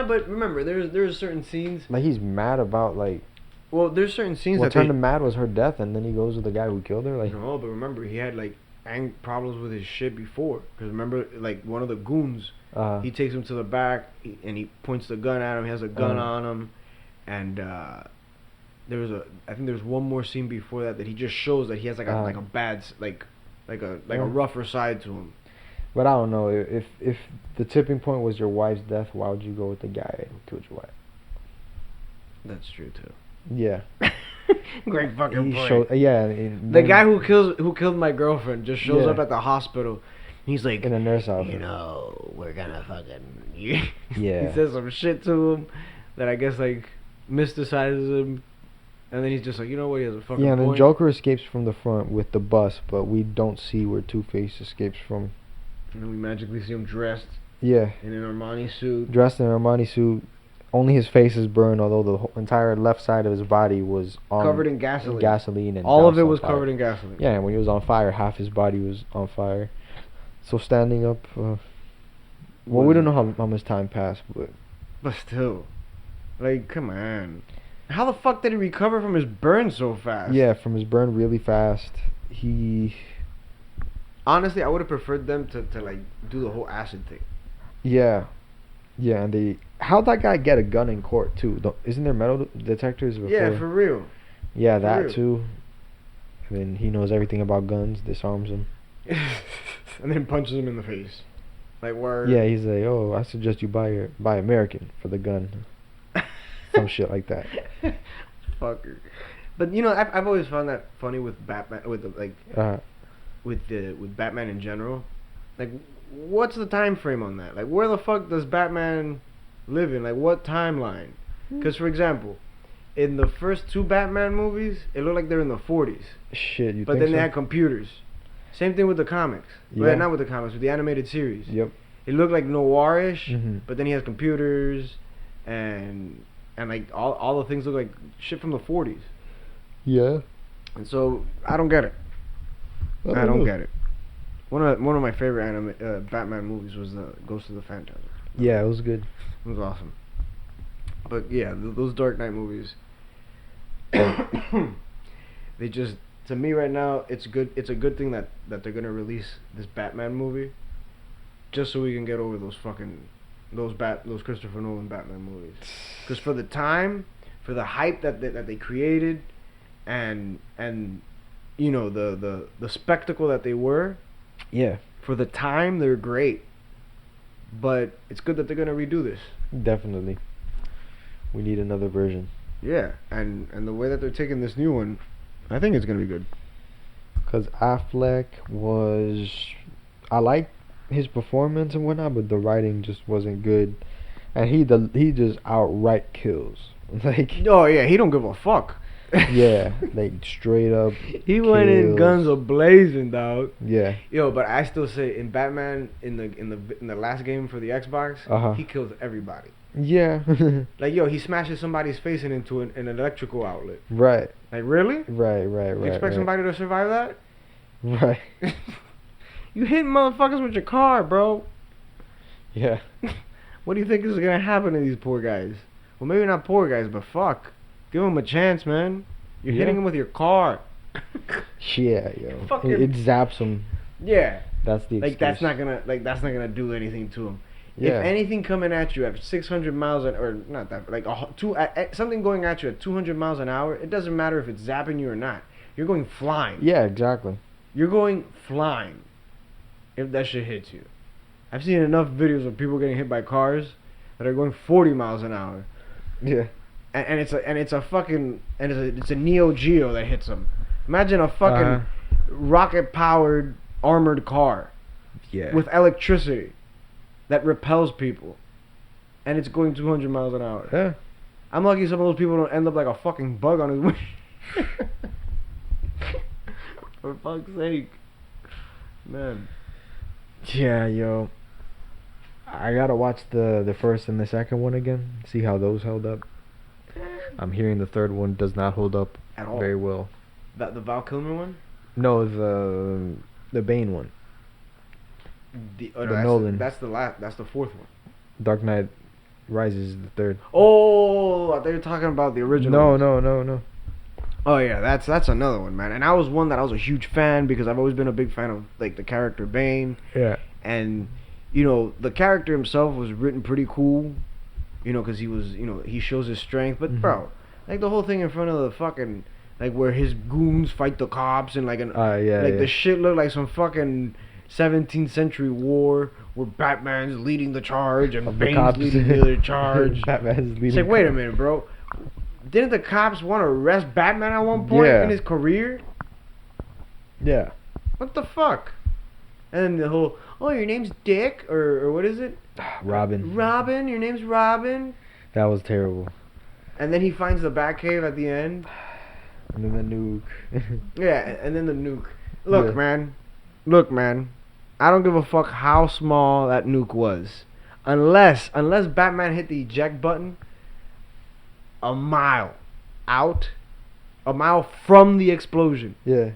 but remember, there's certain scenes. Like, he's mad about, like... Well, there's certain scenes what turned him mad was her death, and then he goes with the guy who killed her. Like, no, but remember, he had, like, problems with his shit before. Because remember, like, one of the goons, he takes him to the back, and he points the gun at him. He has a gun on him. And I think there's one more scene before that he just shows that he has, like, a bad, like a rougher side to him. But I don't know, if the tipping point was your wife's death, why would you go with the guy who killed your wife? That's true too. Yeah. Great fucking point. The guy who killed my girlfriend just shows up at the hospital. He's like, in a nurse outfit. You know, we're gonna fucking. Yeah. He says some shit to him that I guess like mystifies him, and then he's just like, you know what? He has a fucking. Yeah, and point. then Joker escapes from the front with the bus, but we don't see where Two-Face escapes from. And then we magically see him dressed. Yeah. In an Armani suit. Dressed in an Armani suit. Only his face is burned, although the whole entire left side of his body was covered in gasoline. And all of it was fire. covered in gasoline. Yeah, and when he was on fire, half his body was on fire. So standing up, we don't know how much time passed, but still, like, come on, how the fuck did he recover from his burn so fast? Yeah, from his burn really fast. Honestly, I would have preferred them to like do the whole acid thing. Yeah, and how'd that guy get a gun in court too? Isn't there metal detectors before? Yeah, for real. Yeah, that real. Too. And then he knows everything about guns, disarms him. And then punches him in the face. Like, word. Yeah, he's like, oh, I suggest you buy American for the gun. Some shit like that. Fucker. But I've always found that funny with Batman, with the, like Uh, with Batman in general. Like, what's the time frame on that? Like, where the fuck does Batman live in? Like, what timeline? Because, for example, in the first two Batman movies, it looked like they're in the 40s. shit, you But think then so? they had computers. Same thing with the comics. Yeah. Well, not with the comics, with the animated series. Yep. It looked like noirish, Mhm. but then he has computers and like all the things look like shit from the 40s. Yeah. And so I don't get it. I don't get it. One of my favorite Batman movies was the Ghost of the Phantasm. Yeah, it was good. It was awesome. But yeah, those Dark Knight movies, they just, to me right now, it's good. It's a good thing that they're gonna release this Batman movie, just so we can get over those Christopher Nolan Batman movies. Because for the time, for the hype that they created, and the spectacle that they were, Yeah, for the time they're great. But it's good that they're gonna redo this. definitely. We need another version. Yeah, and the way that they're taking this new one, I think it's gonna be good. Cause Affleck was, I like his performance and whatnot, but the writing just wasn't good, and he just outright kills. Like, Oh yeah, he don't give a fuck. yeah, like straight up. He went in kills. guns a blazing, dog. Yeah. Yo, but I still say in Batman in the last game for the Xbox, Uh-huh. he kills everybody. Yeah. Like, yo, he smashes somebody's face into an electrical outlet. Right. Like, really? Right. You expect somebody to survive that? Right. You hit motherfuckers with your car, bro. Yeah. What do you think is gonna happen to these poor guys? Well, maybe not poor guys, but fuck. Give them a chance, man. You're hitting them with your car. Yeah, yo. Fucking- It zaps him. Yeah. That's the excuse. That's not gonna do anything to them. Yeah. If anything coming at you at 600 miles an, or not that, like something going at you at 200 miles an hour, it doesn't matter if it's zapping you or not. You're going flying. Yeah, exactly. You're going flying. If that shit hits you, I've seen enough videos of people getting hit by cars that are going 40 miles an hour, Yeah. and it's a Neo Geo that hits them. Imagine a fucking rocket powered armored car Yeah. with electricity that repels people, and it's going 200 miles an hour. Yeah. I'm lucky some of those people don't end up like a fucking bug on his wing. For fuck's sake, man. Yeah, yo. I gotta watch the first and the second one again. See how those held up. I'm hearing the third one does not hold up At all. very well. That the Val Kilmer one? No, the Bane one. The The Nolan. That's the last. That's the fourth one. Dark Knight Rises is the third. Oh, I thought you were talking about the original. No. Oh yeah, that's another one, man. And I was one that I was a huge fan because I've always been a big fan of like the character Bane, Yeah. and the character himself was written pretty cool, because he was he shows his strength. But Mhm. bro, like the whole thing in front of the fucking like where his goons fight the cops and like Yeah. the shit looked like some fucking 17th century war where Batman's leading the charge and Of the Bane's cops. leading the other charge. Batman's leading. It's like, wait a minute, bro. Didn't the cops want to arrest Batman at one point Yeah. in his career? Yeah. What the fuck? And then the whole, oh, your name's Dick, or what is it? Robin. Robin, your name's Robin. That was terrible. And then he finds the Batcave at the end. And then the nuke. Yeah, and then the nuke. Yeah. Look, man. I don't give a fuck how small that nuke was. Unless Batman hit the eject button a mile from the explosion, Yeah.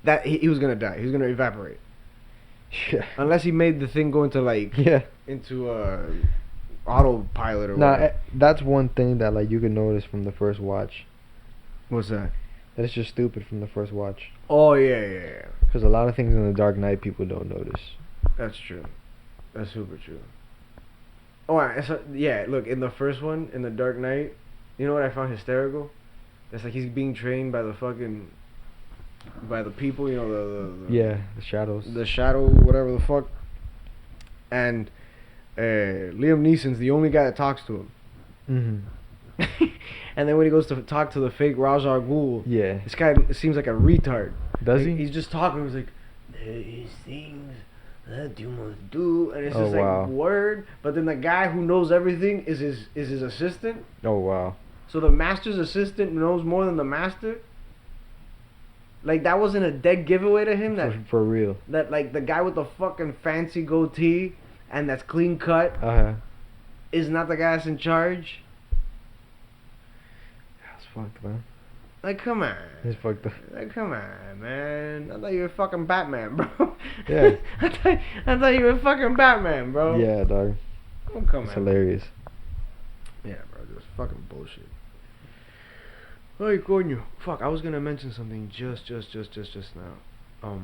that he was gonna die. He was gonna evaporate. Yeah. Unless he made the thing go into Yeah. autopilot or Nah, whatever. that's one thing that like you can notice from the first watch. What's that? That it's just stupid from the first watch. Oh yeah. Because a lot of things in the Dark Knight people don't notice. That's true. That's super true. Oh, so, yeah. Look, in the first one, in the Dark Knight, you know what I found hysterical? That's like he's being trained by the people. Yeah, the shadows. the shadow, whatever the fuck. And Liam Neeson's the only guy that talks to him. Mhm. And then when he goes to talk to the fake Ra's al Ghul, Yeah. this guy seems like a retard. Does Like, he? He's just talking. He's like, there is things that you must do, and it's Oh, just wow. like word. But then the guy who knows everything is his assistant. Oh wow. So the master's assistant knows more than the master. Like that wasn't a dead giveaway to him. That For real. that like the guy with the fucking fancy goatee and that's clean cut is not the guy that's in charge. That's fucked, man. Like, come on. He's fucked up. Like, come on, man. I thought you were fucking Batman, bro. Yeah. I thought you were fucking Batman, bro. Yeah, dog. Oh, come It's on. hilarious. Yeah, bro. Just fucking bullshit. Ay, coño. Fuck, I was gonna mention something just now.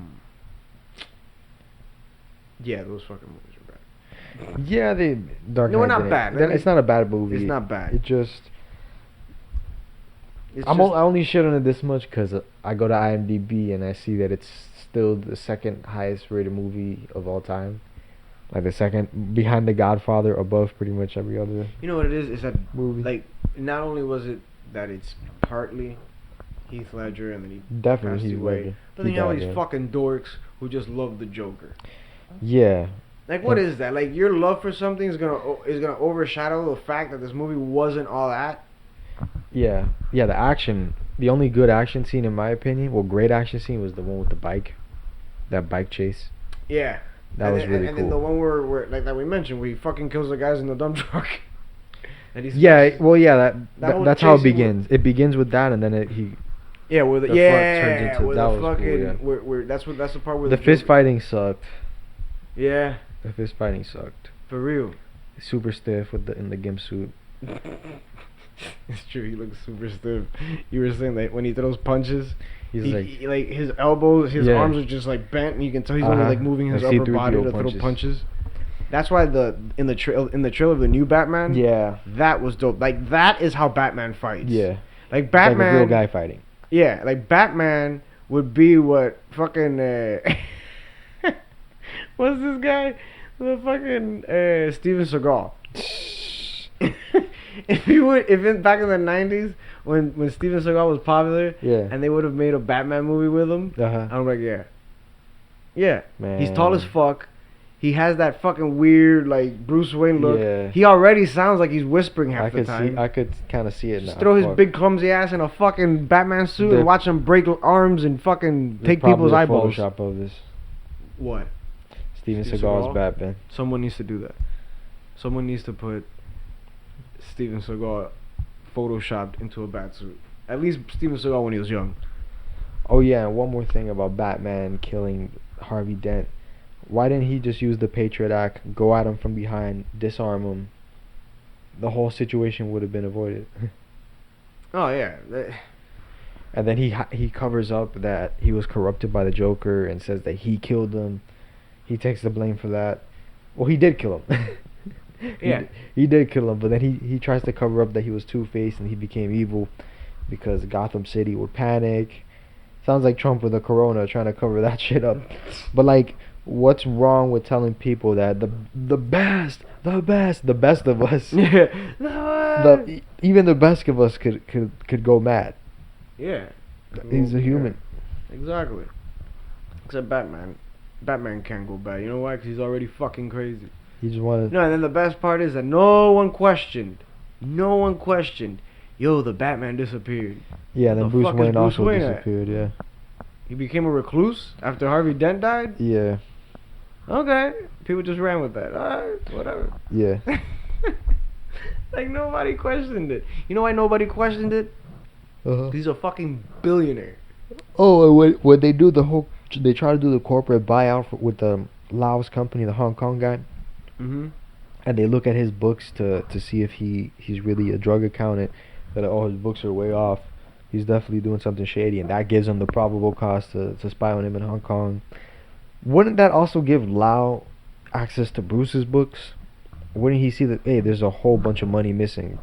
Yeah, those fucking movies are bad. Yeah, they Dark No, Knight not didn't- bad. It's not a bad movie. It's not bad. It just It's I just, only shit on it this much because I go to IMDb and I see that it's still the second highest rated movie of all time. Like the second behind The Godfather, above pretty much every other you know what it is? Is that movie. like not only was it that it's partly Heath Ledger and then he Definitely passed Heath away, Ledger. but then He you have died, these yeah. fucking dorks who just love the Joker. Yeah. Like, what And- is that? Like, your love for something is gonna overshadow the fact that this movie wasn't all that. Yeah. Yeah, the action, the only good action scene in my opinion, well, great action scene was the one with the bike. That bike chase. Yeah, That and was then, really and cool. then the one where like that we mentioned, where he fucking kills the guys in the dump truck. And he's Yeah, well, yeah, That whole that's how it chasing begins. It begins with that, and then he yeah, where the, the front turns into- where that the was cool, fucking yeah. where that's the part where the the fist Joker- fighting sucked. Yeah, The fist fighting sucked. for real. Super stiff in the gimp suit. It's true. He looks super stiff. You were saying that when he throws punches, He's like his elbows, his Yeah. arms are just like bent, and you can tell he's only Uh-huh. like moving his Like upper C-3PO body to throw punches. punches. That's why in the trailer of the new Batman, yeah, that was dope. Like that is how Batman fights. yeah. Like Batman, Like a real guy fighting. Yeah, like Batman would be what fucking what's this guy? The fucking Steven Seagal. Back in the 90s when Steven Seagal was popular, Yeah. and they would have made a Batman movie with him, Uh-huh. I'm like, yeah, Man. he's tall as fuck. He has that fucking weird like Bruce Wayne look. Yeah. He already sounds like he's whispering half I the could time. I could kind of see it Just now. throw his Fuck. big clumsy ass in a fucking Batman suit The- and watch him break arms and fucking There's take probably people's a eyeballs. Photoshop of this. What? Steven Steven Seagal's Seagal? Batman. Someone needs to do that. Someone needs to put Steven Seagal photoshopped into a bat suit. At least Steven Seagal when he was young. Oh yeah, and one more thing about Batman killing Harvey Dent. Why didn't he just use the Patriot Act, go at him from behind, disarm him? The whole situation would have been avoided. Oh yeah. And then he covers up that he was corrupted by the Joker and says that he killed him. He takes the blame for that. Well, he did kill him. Yeah. He did kill him, but then he tries to cover up that he was Two-Faced and he became evil because Gotham City would panic. Sounds like Trump with the corona trying to cover that shit up. But like, what's wrong with telling people that the best of us, Yeah. even the best of us could go mad. Yeah. He's a human. Exactly. Except Batman. Batman can't go bad. You know why? Because he's already fucking crazy. He just wanted. No, and then the best part is that no one questioned. No one questioned. Yo, the Batman disappeared. Yeah, and the then Bruce fuck is Wayne Bruce also Wayne at? disappeared. Yeah. He became a recluse after Harvey Dent died? Yeah. Okay. People just ran with that. Alright, whatever. Yeah. Like, nobody questioned it. You know why nobody questioned it? Uh-huh. He's a fucking billionaire. Oh, and when they do they try to do the corporate buyout with the Laos company, the Hong Kong guy, Mm-hmm. and they look at his books to see if he's really a drug accountant. That his books are way off. He's definitely doing something shady, and that gives him the probable cause to spy on him in Hong Kong. Wouldn't that also give Lau access to Bruce's books? Wouldn't he see that, hey, there's a whole bunch of money missing?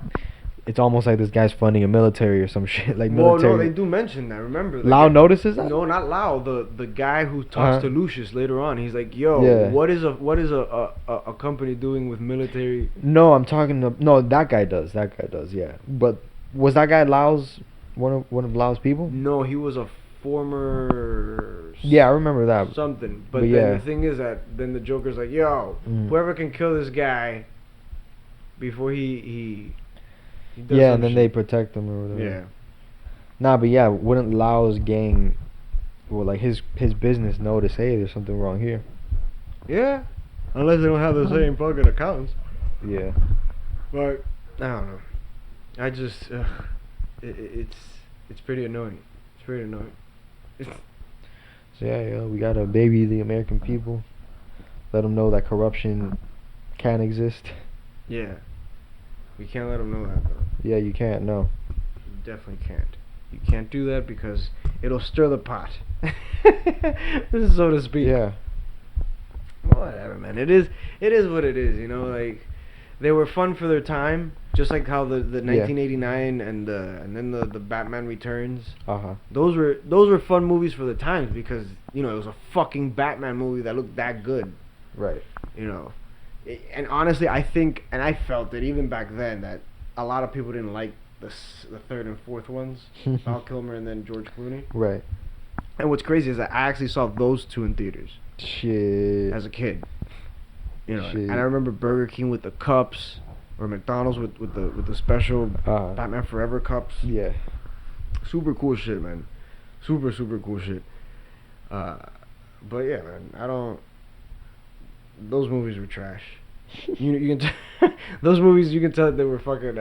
it's almost like this guy's funding a military or some shit like Well, no, military. they do mention that. Remember, Lau notices that? no, not Lau. The guy who talks Uh-huh. to Lucius later on. He's like, "Yo, Yeah. what is a company doing with military?" No, I'm talking to no. That guy does. That guy does. Yeah. But was that guy Lau's one of Lau's people? No, he was a former. Yeah, I remember that. Something. But But then yeah. the thing is that then the Joker's like, "Yo, Mm. whoever can kill this guy before he does Yeah, some and then shit." they protect him or whatever. Yeah. Nah, but yeah, wouldn't Lau's gang, or like his business, notice? Hey, there's something wrong here. Yeah. Unless they don't have the same fucking accountants. Yeah. But I don't know. I just it's pretty annoying. It's pretty annoying. So yeah, we gotta baby the American people. Let them know that corruption can exist. Yeah. We can't let them know that though. Yeah, you can't. No. You definitely can't. You can't do that because it'll stir the pot. So to speak. Yeah. Whatever, man. It is what it is, you know, like they were fun for their time, just like how the 1989 and then the Batman Returns. Uh-huh. Those were fun movies for the times because, you know, it was a fucking Batman movie that looked that good, Right. you know. And honestly, I think, and I felt it even back then, that a lot of people didn't like the third and fourth ones, Val Kilmer and then George Clooney. Right. And what's crazy is that I actually saw those two in theaters Shit. as a kid. You know, Shit. and I remember Burger King with the cups, or McDonald's with the special Uh-huh. Batman Forever cups. Yeah. Super cool shit, man. Super cool shit. But yeah, man, I don't. Those movies were trash. You can those movies you can tell they were fucking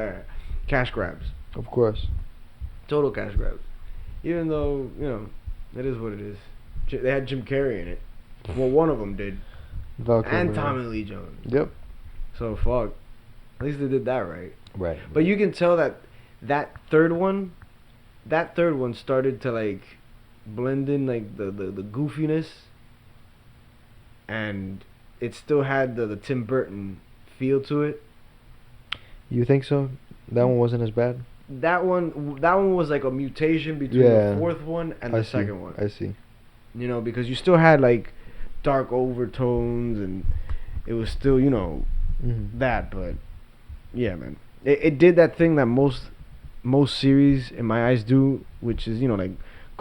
cash grabs. Of course. Total cash grabs. Even though, you know, it is what it is. They had Jim Carrey in it. Well, one of them did. Val And Kilmer, Tommy Lee Jones. Yep. So fuck. At least they did that right. Right. But you can tell that third one started to like blend in like the goofiness, and it still had the Tim Burton feel to it. You think so? That one wasn't as bad? That one was like a mutation between Yeah. the fourth one and I the see. second one. I see. You know, because you still had like dark overtones and it was still, you know, Mm-hmm. that, but yeah, man. It did that thing that most series in my eyes do, which is, you know, like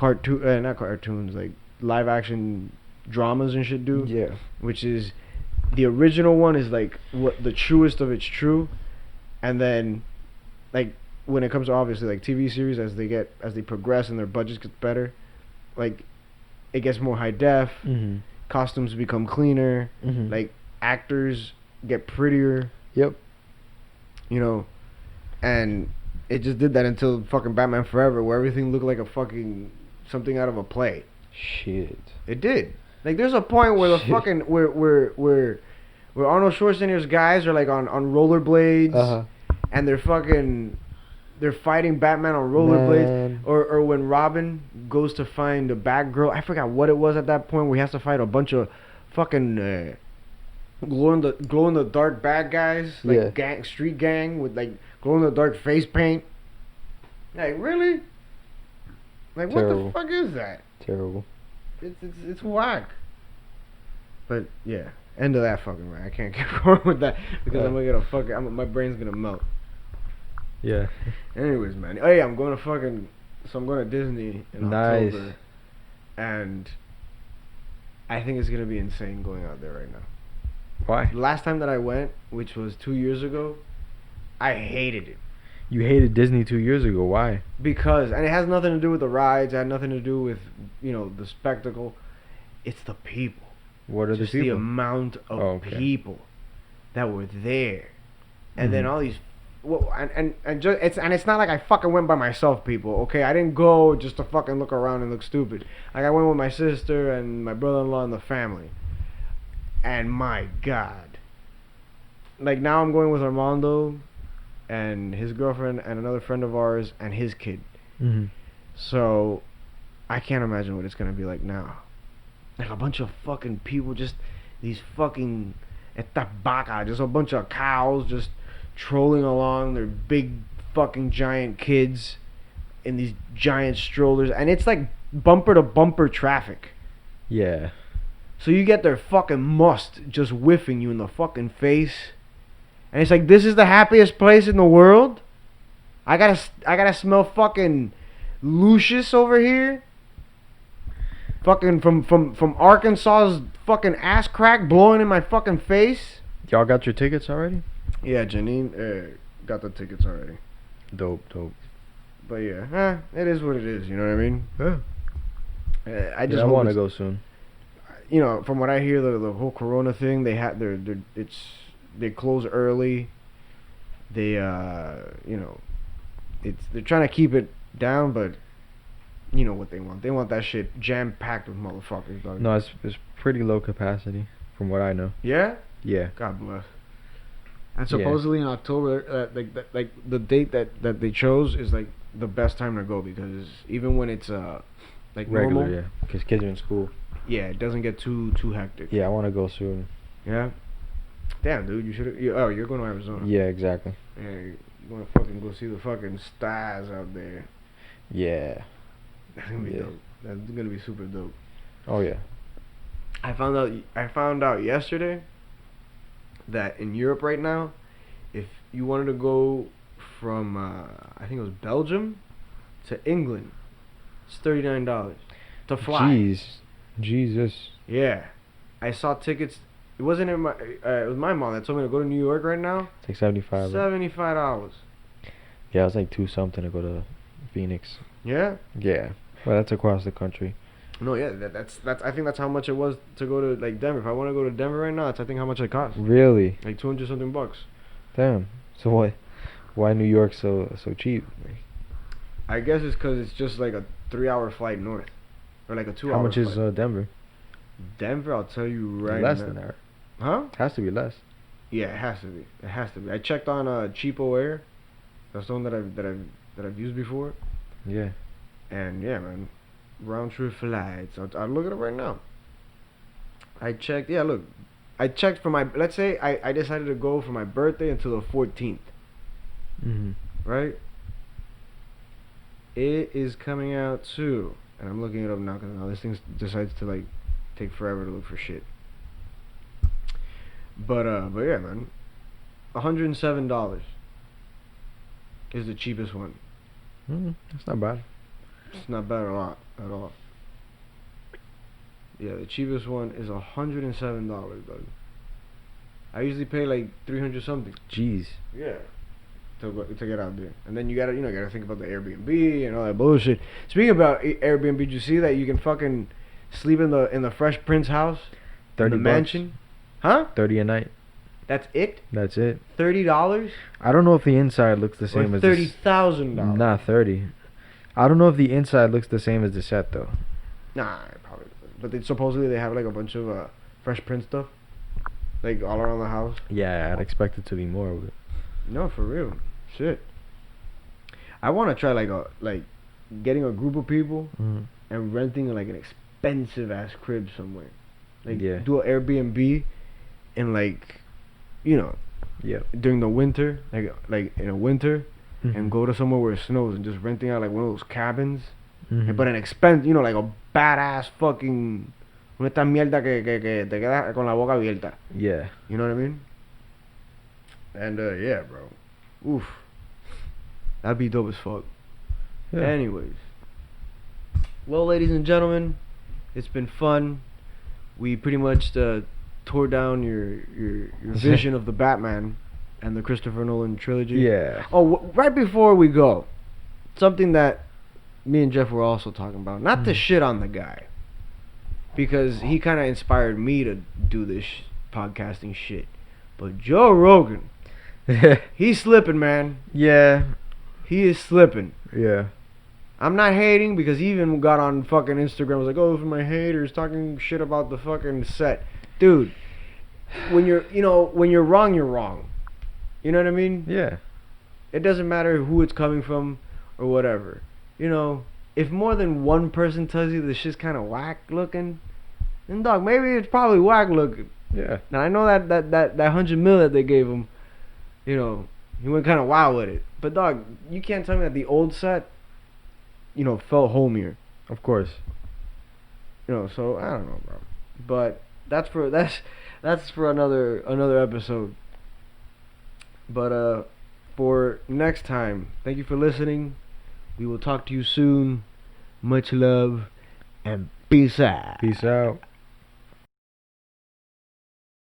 not cartoons, like live action dramas and shit do. Yeah. Which is the original one is like what the truest of its true, and then like when it comes to obviously like TV series as they progress and their budgets get better, like it gets more high def, Mm-hmm. costumes become cleaner, Mm-hmm. like actors get prettier, Yep. you know, and it just did that until fucking Batman Forever, where everything looked like a fucking something out of a play. Shit. It did. Like there's a point where the Shit. fucking where Arnold Schwarzenegger's guys are like on rollerblades, Uh-huh. and they're fighting Batman on rollerblades, Man. or when Robin goes to find a Batgirl. I forgot what it was at that point where he has to fight a bunch of fucking glow in the dark bad guys, like Yeah. street gang with like glow in the dark face paint. Like really? Like Terrible. what the fuck is that? Terrible. It's whack. But yeah, end of that fucking rant. I can't keep going with that because I'm gonna get a fucking. My brain's gonna melt. Yeah. Anyways, man. Oh yeah, I'm going to Disney in Nice. October, and I think it's gonna be insane going out there right now. Why? Last time that I went, which was 2 years ago, I hated it You hated Disney 2 years ago. Why? because, and it has nothing to do with the rides. It had nothing to do with, you know, the spectacle. It's the people. What are Just the the people? amount of Oh, okay. people that were there, and then Mhm. all these. Well, and just it's not like I fucking went by myself, people. Okay, I didn't go just to fucking look around and look stupid. Like I went with my sister and my brother-in-law and the family. And my God, like now I'm going with Armando, and his girlfriend and another friend of ours and his kid. Mm-hmm. So I can't imagine what it's gonna be like now. Like a bunch of fucking people, just these fucking esta vaca, just a bunch of cows just trolling along their big fucking giant kids in these giant strollers, and it's like bumper to bumper traffic. Yeah. So you get their fucking must just whiffing you in the fucking face, and it's like, this is the happiest place in the world. I gotta smell fucking Lucius over here. Fucking from Arkansas's fucking ass crack blowing in my fucking face. Y'all got your tickets already? Yeah, Janine got the tickets already. Dope. But yeah, it is what it is. You know what I mean? Yeah. I just I want to go soon. You know, from what I hear, the whole Corona thing, they close early. They you know, they're trying to keep it down, but you know what they want. They want that shit jam packed with motherfuckers, dog. No, it's pretty low capacity from what I know. Yeah. Yeah. God bless. And supposedly in October, like the date that they chose is like the best time to go, because even when it's like Regular, normal, yeah, because kids are in school. yeah, it doesn't get too hectic. Yeah, I want to go soon. Yeah. Damn, dude, you should. You're going to Arizona. Yeah, exactly. Yeah, you want to fucking go see the fucking stars out there. Yeah. That's gonna be dope. That's gonna be super dope. Oh yeah. I found out yesterday that in Europe right now, if you wanted to go from I think it was Belgium to England, it's $39 to fly. Jeez. Jesus. Yeah, I saw tickets. It wasn't in my. It was my mom that told me to go to New York right now. It's like 75. $75. Yeah, it's like 2 something to go to Phoenix. Yeah. Yeah. Well, that's across the country. No, yeah, that's. I think that's how much it was to go to like Denver. If I want to go to Denver right now, that's I think how much it costs. Really? Like 200 something bucks. Damn. So why New York so cheap? I guess it's because it's just like a 3-hour flight north, or like a 2-hour. How much flight. is Denver? Denver? I'll tell you right Less now. than that. Huh? Has to be less. Yeah, it has to be. It has to be. I checked on Cheapo Air. That's the one that I've used before. Yeah. And yeah, man, round trip flights. I'll look it up right now. I checked. Yeah, look, I checked for my. Let's say I decided to go for my birthday until the 14th. Mhm. Right. It is coming out too, and I'm looking it up now because now this thing decides to like take forever to look for shit. But yeah, man, $107 is the cheapest one. That's not bad. It's not bad at all. Yeah, the cheapest one is $107, dog. I usually pay like 300 something. Jeez. Yeah. To get out there, and then you gotta think about the Airbnb and all that bullshit. Speaking about Airbnb, did you see that you can fucking sleep in the Fresh Prince house, 30 in the bucks. mansion? Huh? 30 a night. That's it? That's it. $30? I don't know if the inside looks the same Or as $30,000? Nah, 30. I don't know if the inside looks the same as the set though. Nah, it probably doesn't. But supposedly they have like a bunch of Fresh Prince stuff, like all around the house. Yeah, I'd expect it to be more. But No, for real. Shit. I want to try like getting a group of people and renting like an expensive ass crib somewhere. Like Yeah. do an Airbnb and like, yeah. during the winter, like in a winter, Mm-hmm. and go to somewhere where it snows and just renting out like one of those cabins, Mhm. but an expense, like a badass fucking, una esta mierda que te queda con la boca abierta. Yeah. You know what I mean? And yeah, bro. Oof. That'd be dope as fuck. Yeah. Anyways. Well, ladies and gentlemen, it's been fun. We pretty much tore down your vision of the Batman and the Christopher Nolan trilogy. Yeah. Oh, right before we go, something that me and Jeff were also talking about. Not to shit on the guy, because he kind of inspired me to do this podcasting shit. But Joe Rogan, he's slipping, man. Yeah. He is slipping. Yeah. I'm not hating, because he even got on fucking Instagram, was like, oh, for my haters, talking shit about the fucking set. Dude, when you're wrong, you're wrong. You know what I mean? Yeah. It doesn't matter who it's coming from or whatever. If more than one person tells you this shit's kind of whack looking, then dog, maybe it's probably whack looking. Yeah. Now I know that 100 mil that they gave him, he went kind of wild with it. But dog, you can't tell me that the old set, felt homier. Of course. So I don't know, bro. But that's for another episode. But for next time, thank you for listening. We will talk to you soon. Much love and peace out. Peace out.